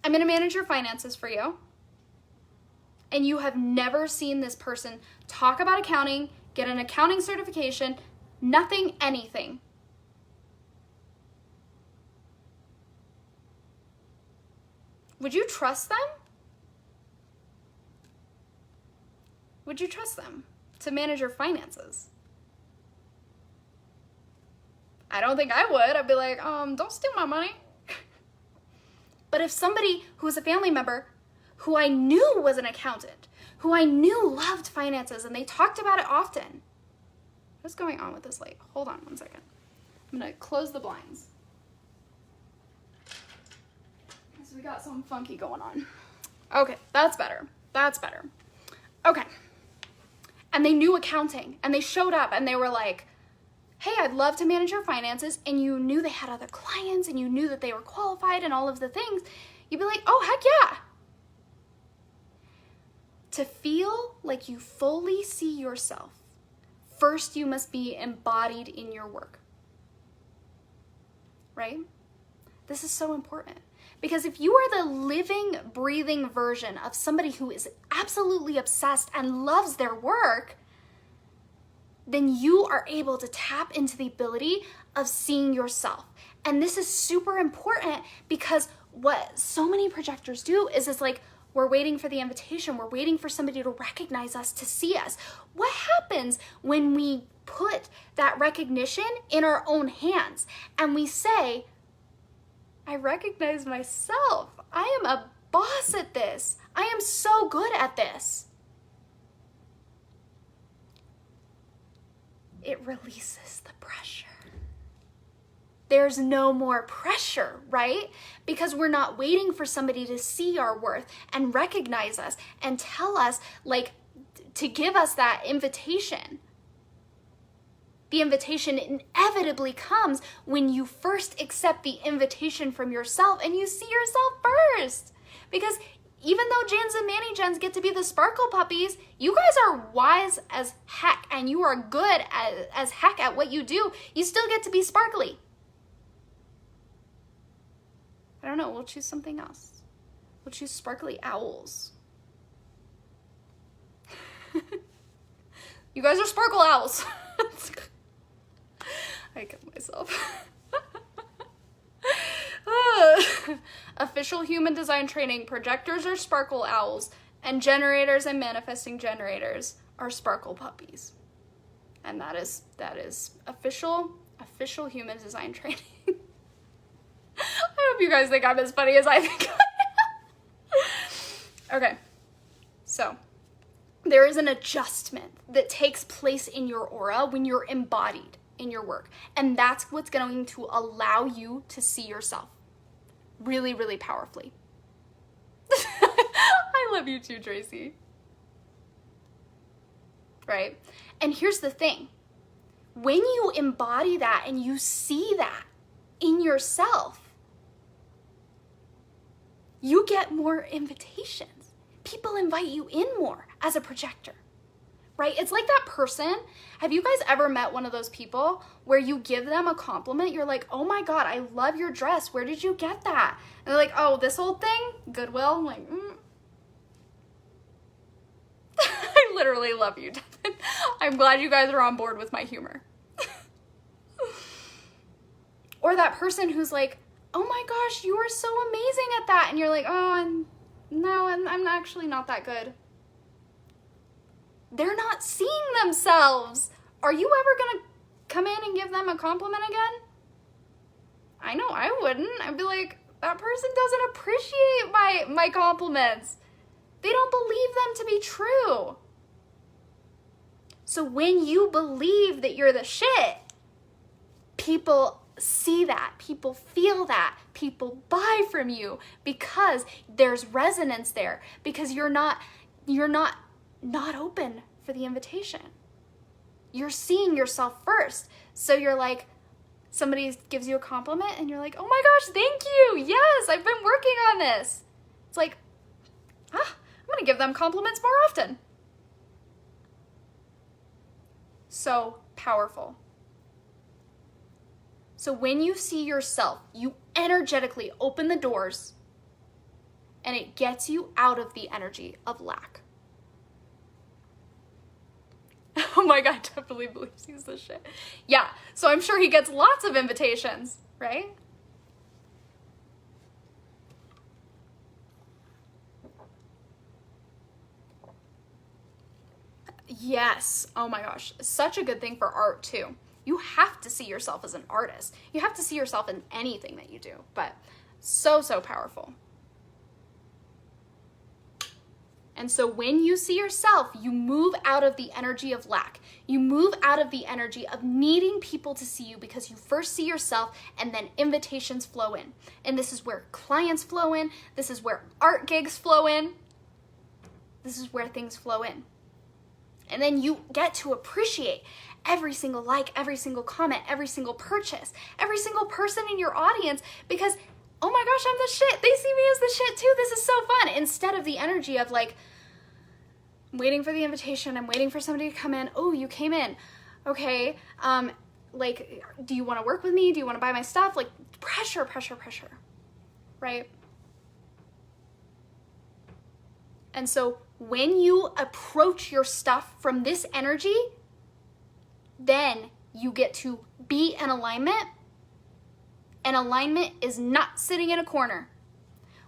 S2: I'm gonna manage your finances for you. And you have never seen this person talk about accounting, get an accounting certification, nothing, anything. Would you trust them? Would you trust them to manage your finances? I don't think I would. I'd be like, don't steal my money. But if somebody who was a family member, who I knew was an accountant, who I knew loved finances, and they talked about it often. What's going on with this light? Hold on one second. I'm gonna close the blinds. So we got something funky going on. Okay, that's better. That's better. Okay. And they knew accounting, and they showed up, and they were like, hey, I'd love to manage your finances, and you knew they had other clients, and you knew that they were qualified and all of the things, you'd be like, oh, heck yeah. To feel like you fully see yourself, first you must be embodied in your work, right? This is so important. Because if you are the living, breathing version of somebody who is absolutely obsessed and loves their work, then you are able to tap into the ability of seeing yourself. And this is super important because what so many projectors do is it's like, we're waiting for the invitation. We're waiting for somebody to recognize us, to see us. What happens when we put that recognition in our own hands and we say, I recognize myself. I am a boss at this. I am so good at this. It releases the pressure. There's no more pressure, right? Because we're not waiting for somebody to see our worth and recognize us and tell us, like, to give us that invitation. The invitation inevitably comes when you first accept the invitation from yourself and you see yourself first. Because even though Jans and Manny Gens get to be the sparkle puppies, you guys are wise as heck and you are good as heck at what you do. You still get to be sparkly. I don't know, we'll choose something else. We'll choose sparkly owls. You guys are sparkle owls. I killed myself. Official human design training, projectors are sparkle owls, and generators and manifesting generators are sparkle puppies. And that is official human design training. I hope you guys think I'm as funny as I think I am. Okay, so there is an adjustment that takes place in your aura when you're embodied in your work. And that's what's going to allow you to see yourself really, really powerfully. I love you too, Tracy. Right? And here's the thing. When you embody that and you see that in yourself, you get more invitations. People invite you in more as a projector. Right? It's like that person. Have you guys ever met one of those people where you give them a compliment? You're like, oh my God, I love your dress. Where did you get that? And they're like, oh, this old thing? Goodwill? I'm like, I literally love you, Devin. I'm glad you guys are on board with my humor. Or that person who's like, oh my gosh, you are so amazing at that. And you're like, oh, I'm actually not that good. They're not seeing themselves. Are you ever gonna come in and give them a compliment again? I know I wouldn't. I'd be like, that person doesn't appreciate my compliments. They don't believe them to be true. So when you believe that you're the shit, people see that, people feel that, people buy from you because there's resonance there, because you're not open for the invitation. You're seeing yourself first. So you're like, somebody gives you a compliment and you're like, oh my gosh, thank you. Yes, I've been working on this. It's like, I'm gonna give them compliments more often. So powerful. So when you see yourself, you energetically open the doors and it gets you out of the energy of lack. Oh my God, definitely believes he's the shit. Yeah, so I'm sure he gets lots of invitations, right? Yes, oh my gosh, such a good thing for art too. You have to see yourself as an artist. You have to see yourself in anything that you do, but so powerful. And so when you see yourself, you move out of the energy of lack. You move out of the energy of needing people to see you because you first see yourself and then invitations flow in. And this is where clients flow in. This is where art gigs flow in. This is where things flow in. And then you get to appreciate every single like, every single comment, every single purchase, every single person in your audience because, oh my gosh, I'm the shit. They see me as the shit too. This is so fun. Instead of the energy of like, I'm waiting for the invitation. I'm waiting for somebody to come in. Oh, you came in. Okay. Like, do you want to work with me? Do you want to buy my stuff? Like, pressure, right? And so when you approach your stuff from this energy, then you get to be in alignment. And alignment is not sitting in a corner.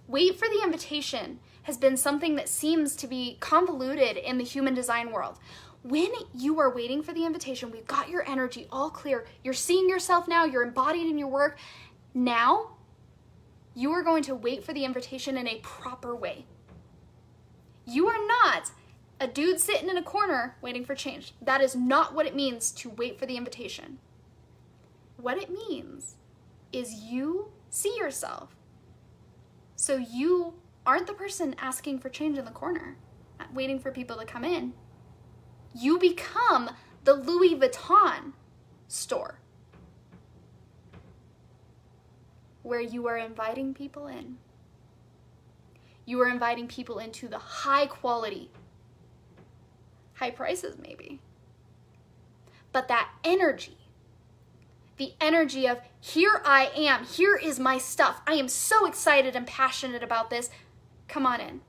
S2: Wait for the invitation has been something that seems to be convoluted in the human design world. When you are waiting for the invitation, we've got your energy all clear. You're seeing yourself now. You're embodied in your work. Now, you are going to wait for the invitation in a proper way. You are not a dude sitting in a corner waiting for change. That is not what it means to wait for the invitation. What it means is you see yourself. So you aren't the person asking for change in the corner, waiting for people to come in. You become the Louis Vuitton store, where you are inviting people in. You are inviting people into the high quality, high prices maybe, but that energy, the energy of, here I am, here is my stuff, I am so excited and passionate about this, come on in.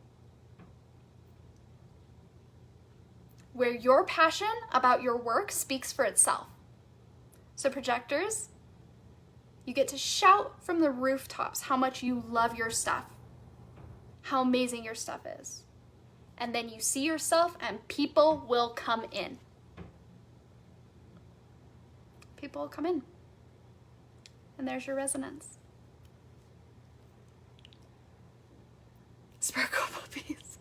S2: Where your passion about your work speaks for itself. So projectors, you get to shout from the rooftops how much you love your stuff, how amazing your stuff is. And then you see yourself and people will come in. People will come in. And there's your resonance. Sparkle puppies.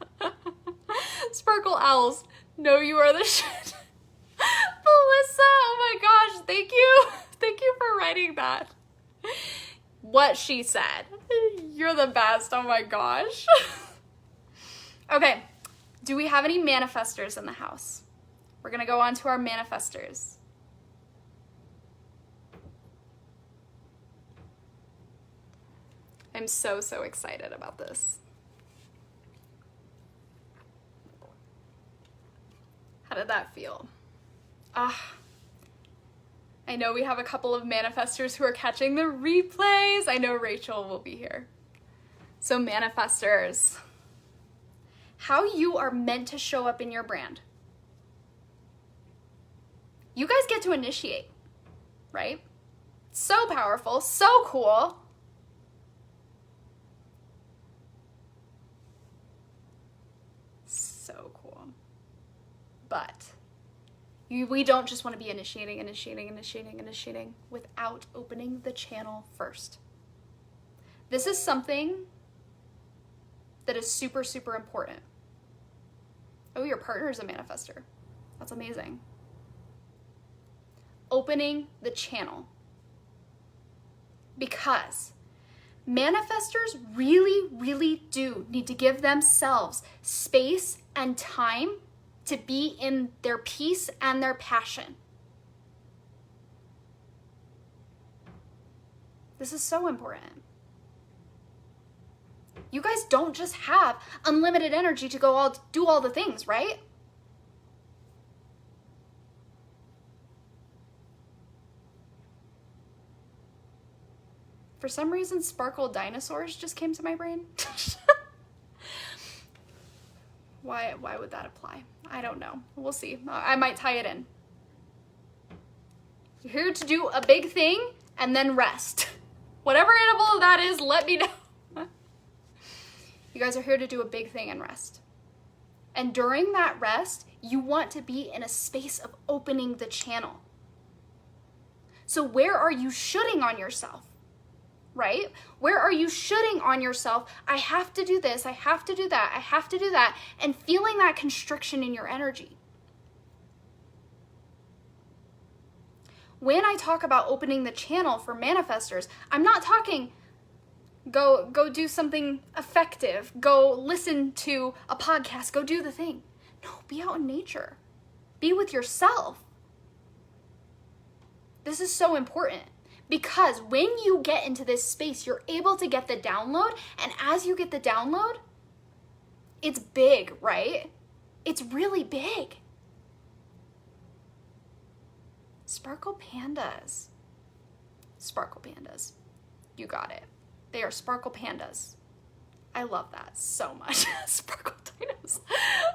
S2: Sparkle owls. No, you are the shit. Melissa, oh my gosh, thank you. Thank you for writing that. What she said. You're the best, oh my gosh. Okay, do we have any manifestors in the house? We're gonna go on to our manifestors. I'm so excited about this. How did that feel? I know we have a couple of manifestors who are catching the replays. I know Rachel will be here. So manifestors, how you are meant to show up in your brand. You guys get to initiate, right? So powerful, so cool. So cool. But we don't just want to be initiating without opening the channel first. This is something that is super important. Oh, your partner is a manifestor. That's amazing. Opening the channel. Because manifestors really do need to give themselves space and time to be in their peace and their passion. This is so important. You guys don't just have unlimited energy to go do all the things, right? For some reason, sparkle dinosaurs just came to my brain. Why would that apply? I don't know. We'll see. I might tie it in. You're here to do a big thing and then rest. Whatever animal that is, let me know. You guys are here to do a big thing and rest. And during that rest, you want to be in a space of opening the channel. So where are you shooting on yourself? Right? Where are you shooting on yourself? I have to do this, I have to do that, I have to do that, and feeling that constriction in your energy. When I talk about opening the channel for manifestors, I'm not talking go do something effective, go listen to a podcast, go do the thing. No, be out in nature. Be with yourself. This is so important. Because when you get into this space, you're able to get the download. And as you get the download, it's big, right? It's really big. Sparkle pandas. Sparkle pandas. You got it. They are sparkle pandas. I love that so much. Sparkle dinos.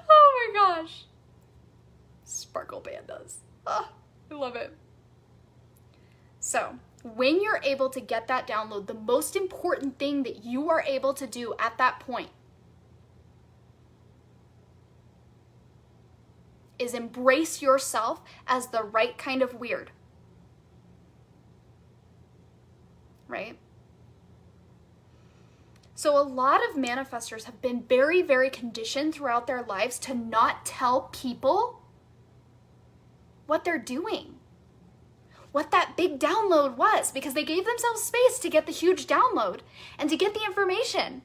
S2: Oh my gosh. Sparkle pandas. Oh, I love it. So, when you're able to get that download, the most important thing that you are able to do at that point is embrace yourself as the right kind of weird. Right? So a lot of manifestors have been very, very conditioned throughout their lives to not tell people what they're doing, what that big download was, because they gave themselves space to get the huge download and to get the information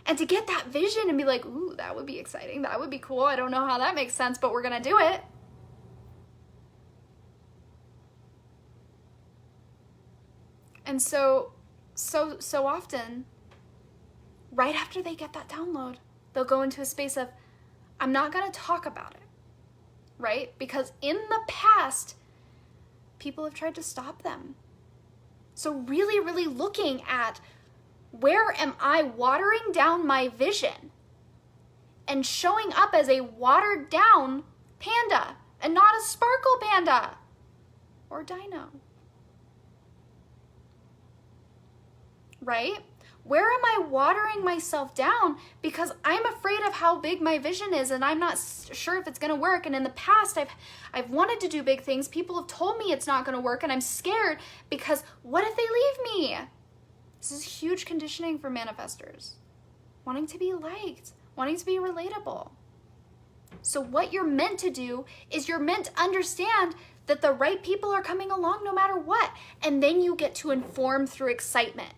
S2: and to get that vision and be like, ooh, that would be exciting. That would be cool. I don't know how that makes sense, but we're going to do it. And so often, right after they get that download, they'll go into a space of, I'm not going to talk about it, right? Because in the past, people have tried to stop them. So really, really looking at, where am I watering down my vision and showing up as a watered down panda and not a sparkle panda or dino? Right? Where am I watering myself down because I'm afraid of how big my vision is and I'm not sure if it's going to work? And in the past, I've wanted to do big things. People have told me it's not going to work and I'm scared because what if they leave me? This is huge conditioning for manifestors. Wanting to be liked, wanting to be relatable. So what you're meant to do is you're meant to understand that the right people are coming along no matter what. And then you get to inform through excitement.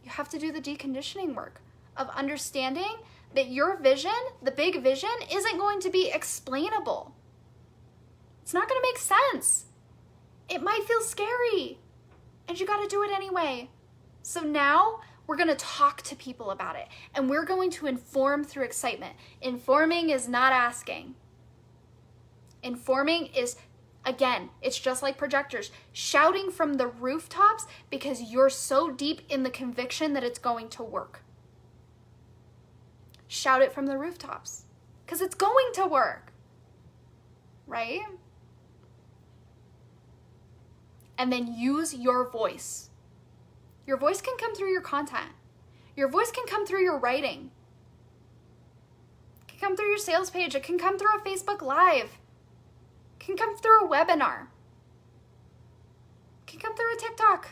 S2: You have to do the deconditioning work of understanding that your vision, the big vision, isn't going to be explainable. It's not going to make sense. It might feel scary, and you got to do it anyway. So now we're going to talk to people about it, and we're going to inform through excitement. Informing is not asking. Informing is, again, it's just like projectors, shouting from the rooftops because you're so deep in the conviction that it's going to work. Shout it from the rooftops because it's going to work, right? And then use your voice. Your voice can come through your content. Your voice can come through your writing. It can come through your sales page. It can come through a Facebook Live. It can come through a webinar. It can come through a TikTok.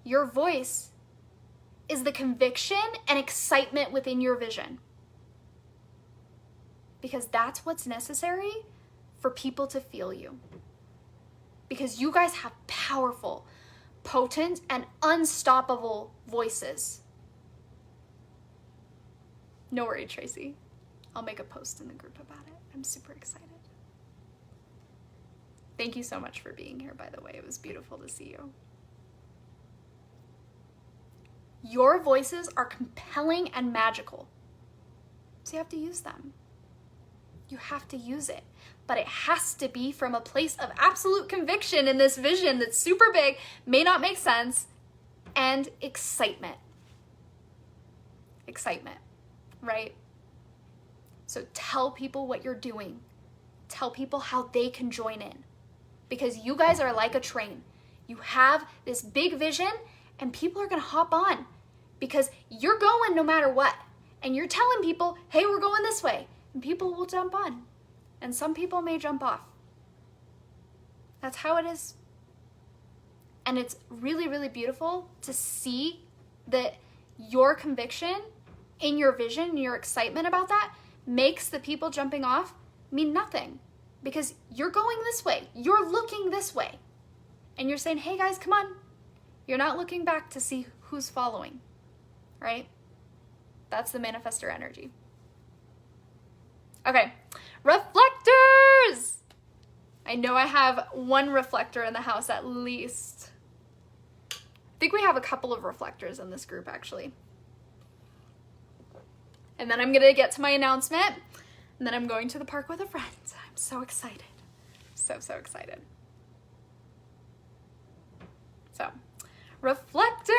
S2: Your voice is the conviction and excitement within your vision. Because that's what's necessary for people to feel you. Because you guys have powerful, potent, and unstoppable voices. No worry, Tracy. I'll make a post in the group about it. I'm super excited. Thank you so much for being here, by the way. It was beautiful to see you. Your voices are compelling and magical. So you have to use them. You have to use it. But it has to be from a place of absolute conviction in this vision that's super big, may not make sense, and excitement. Excitement, right? So tell people what you're doing. Tell people how they can join in. Because you guys are like a train. You have this big vision, and people are going to hop on. Because you're going no matter what. And you're telling people, hey, we're going this way. And people will jump on. And some people may jump off. That's how it is. And it's really, really beautiful to see that your conviction in your vision and your excitement about that makes the people jumping off mean nothing. Because you're going this way. You're looking this way. And you're saying, hey guys, come on. You're not looking back to see who's following. Right? That's the manifestor energy. Okay, reflectors! I know I have one reflector in the house at least. I think we have a couple of reflectors in this group actually. And then I'm gonna get to my announcement. And And then I'm going to the park with a friend. I'm so excited. So excited. So, reflectors!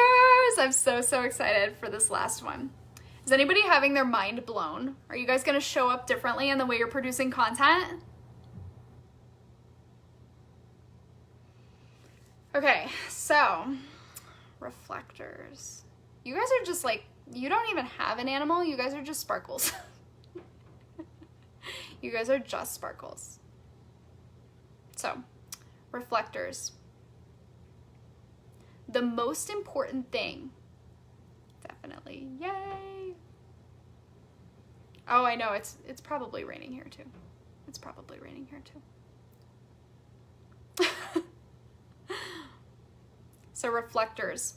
S2: I'm so excited for this last one. Is anybody having their mind blown? Are you guys gonna show up differently in the way you're producing content? Okay, so, reflectors. You guys are just like, you don't even have an animal, you guys are just sparkles. You guys are just sparkles. So, reflectors. The most important thing, definitely, yay. Oh, I know, it's probably raining here too. It's probably raining here too. So reflectors,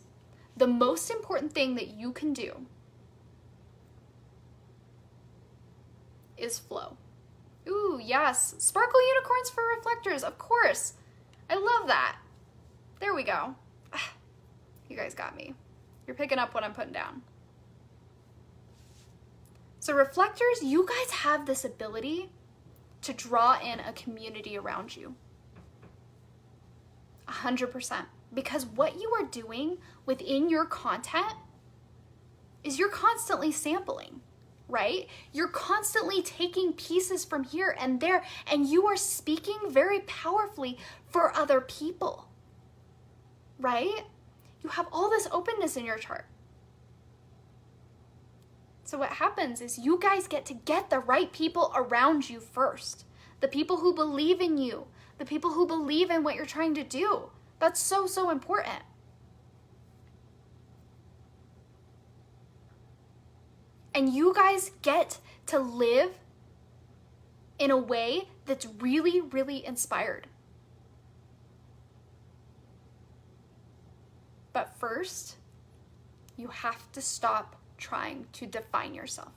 S2: the most important thing that you can do is flow. Ooh, yes, sparkle unicorns for reflectors, of course. I love that. There we go. You guys got me. You're picking up what I'm putting down. So reflectors, you guys have this ability to draw in a community around you. 100%. Because what you are doing within your content is you're constantly sampling, right? You're constantly taking pieces from here and there, and you are speaking very powerfully for other people, right? You have all this openness in your chart. So what happens is you guys get to get the right people around you first. The people who believe in you, the people who believe in what you're trying to do. That's so important. And you guys get to live in a way that's really inspired. But first, you have to stop trying to define yourself.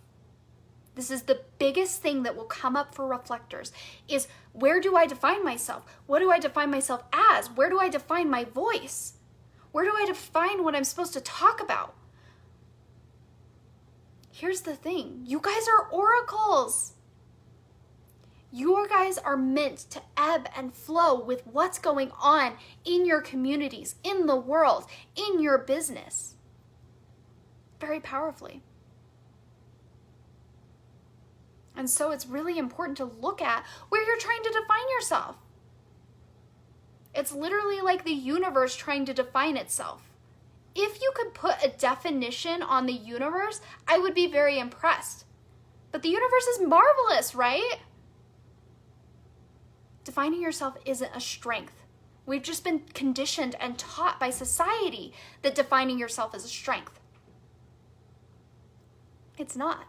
S2: This is the biggest thing that will come up for reflectors is, where do I define myself? What do I define myself as? Where do I define my voice? Where do I define what I'm supposed to talk about? Here's the thing. You guys are oracles. You guys are meant to ebb and flow with what's going on in your communities, in the world, in your business. Very powerfully. And so it's really important to look at where you're trying to define yourself. It's literally like the universe trying to define itself. If you could put a definition on the universe, I would be very impressed. But the universe is marvelous, right? Defining yourself isn't a strength. We've just been conditioned and taught by society that defining yourself is a strength. It's not.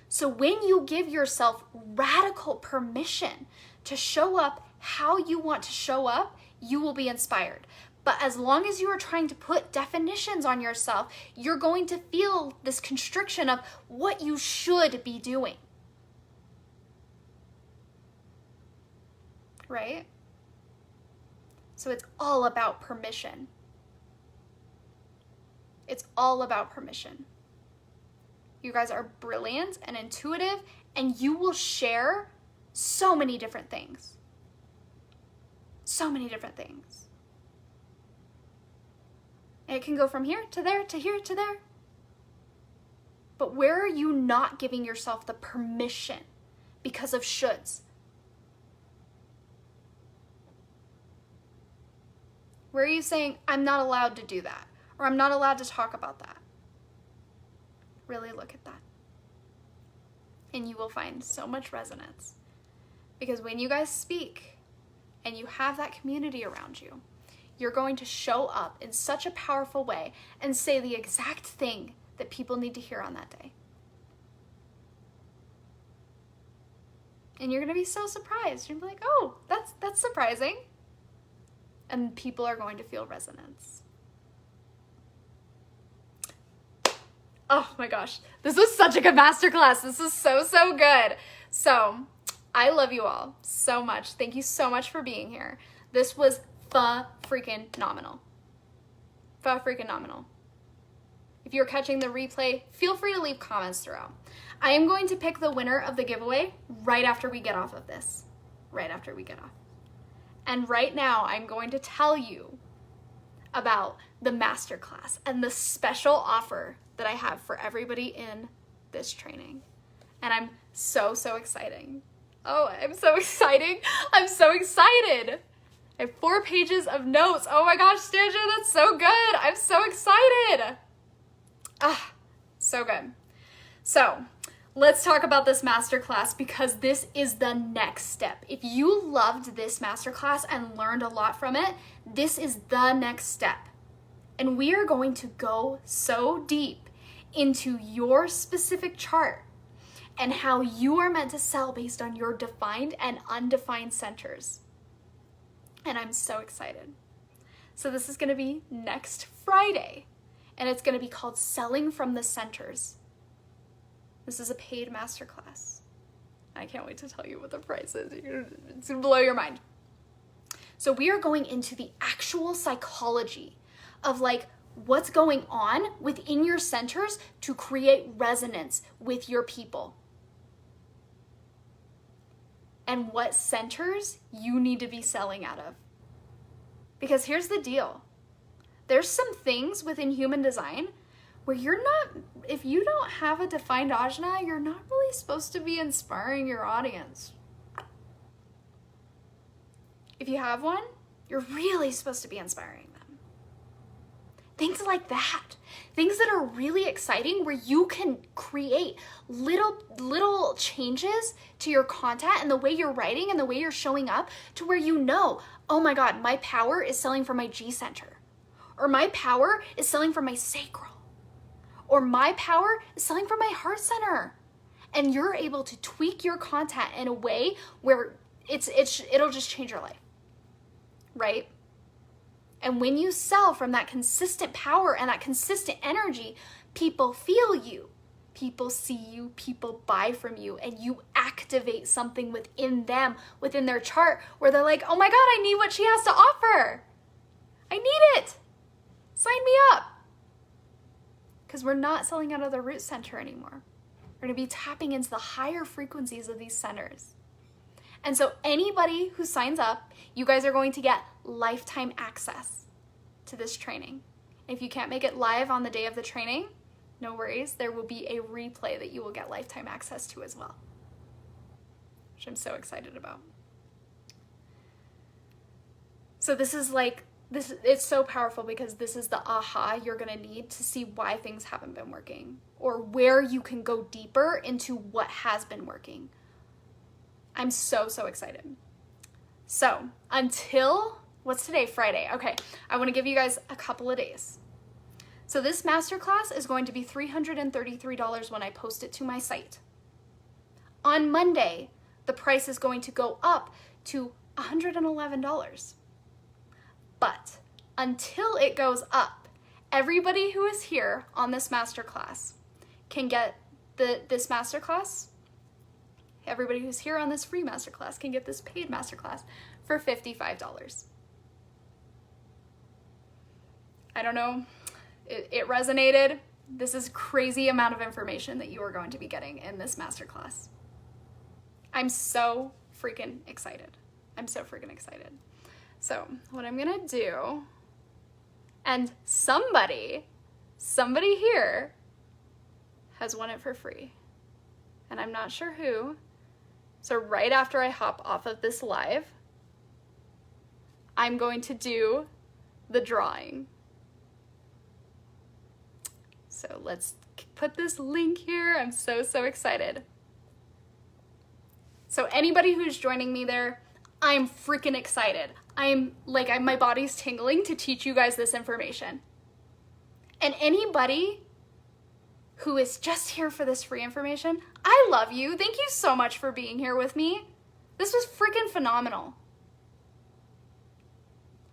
S2: So when you give yourself radical permission to show up how you want to show up, you will be inspired. But as long as you are trying to put definitions on yourself, you're going to feel this constriction of what you should be doing. Right? So it's all about permission. It's all about permission. You guys are brilliant and intuitive, and you will share so many different things. So many different things. And it can go from here to there to here to there. But where are you not giving yourself the permission because of shoulds? Where are you saying, I'm not allowed to do that, or I'm not allowed to talk about that? Really look at that. And you will find so much resonance. Because when you guys speak and you have that community around you, you're going to show up in such a powerful way and say the exact thing that people need to hear on that day. And you're going to be so surprised. You're going to be like, oh, that's surprising. And people are going to feel resonance. Oh my gosh, this was such a good masterclass. This is so good. So I love you all so much. Thank you so much for being here. This was freaking-nominal. Freaking-nominal. If you're catching the replay, feel free to leave comments throughout. I am going to pick the winner of the giveaway right after we get off of this. Right after we get off. And right now, I'm going to tell you about the masterclass and the special offer that I have for everybody in this training. And I'm so excited. Oh, I'm so excited. I'm so excited. I have 4 pages of notes. Oh my gosh, Stasia, that's so good. I'm so excited. So good. So let's talk about this masterclass because this is the next step. If you loved this masterclass and learned a lot from it, this is the next step. And we are going to go so deep into your specific chart and how you are meant to sell based on your defined and undefined centers. And I'm so excited. So this is going to be next Friday, and it's going to be called Selling from the Centers. This is a paid masterclass. I can't wait to tell you what the price is. It's going to blow your mind. So we are going into the actual psychology of like what's going on within your centers to create resonance with your people. And what centers you need to be selling out of. Because here's the deal. There's some things within human design where if you don't have a defined ajna, you're not really supposed to be inspiring your audience. If you have one, you're really supposed to be inspiring them. Things like that. Things that are really exciting where you can create little changes to your content and the way you're writing and the way you're showing up to where you know, oh my God, my power is selling from my G center. Or my power is selling from my sacral. Or my power is selling from my heart center. And you're able to tweak your content in a way where it'll just change your life. Right? And when you sell from that consistent power and that consistent energy, people feel you, people see you, people buy from you, and you activate something within them, within their chart, where they're like, oh my God, I need what she has to offer. I need it. Sign me up. Because we're not selling out of the root center anymore. We're going to be tapping into the higher frequencies of these centers. And so anybody who signs up, you guys are going to get lifetime access to this training. If you can't make it live on the day of the training, no worries. There will be a replay that you will get lifetime access to as well, which I'm so excited about. So it's so powerful because this is the aha you're going to need to see why things haven't been working or where you can go deeper into what has been working. I'm so excited. So until, what's today? Friday. Okay, I want to give you guys a couple of days. So this masterclass is going to be $333 when I post it to my site. On Monday, the price is going to go up to $111. But until it goes up, everybody who is here on this masterclass can get this masterclass. Everybody who's here on this free masterclass can get this paid masterclass for $55. I don't know, it resonated. This is crazy amount of information that you are going to be getting in this masterclass. I'm so freaking excited. I'm so freaking excited. So what I'm gonna do, and somebody here has won it for free, and I'm not sure who. So right after I hop off of this live, I'm going to do the drawing. So let's put this link here. I'm so excited. So anybody who's joining me there, I'm freaking excited. My body's tingling to teach you guys this information. And anybody who is just here for this free information, I love you. Thank you so much for being here with me. This was freaking phenomenal.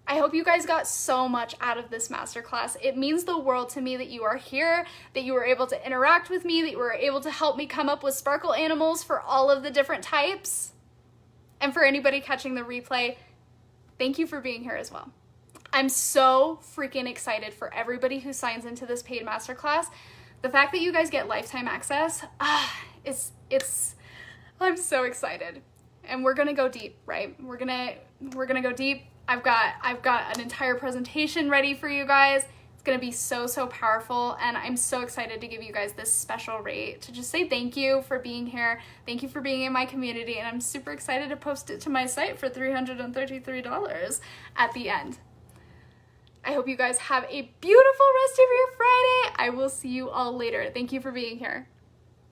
S2: I hope you guys got so much out of this masterclass. It means the world to me that you are here, that you were able to interact with me, that you were able to help me come up with sparkle animals for all of the different types. And for anybody catching the replay, thank you for being here as well. I'm so freaking excited for everybody who signs into this paid masterclass. The fact that you guys get lifetime access, I'm so excited. And we're gonna go deep, right? We're gonna go deep. I've got an entire presentation ready for you guys. It's gonna be so powerful, and I'm so excited to give you guys this special rate to just say thank you for being here. Thank you for being in my community, and I'm super excited to post it to my site for $333 at the end. I hope you guys have a beautiful rest of your Friday. I will see you all later. Thank you for being here.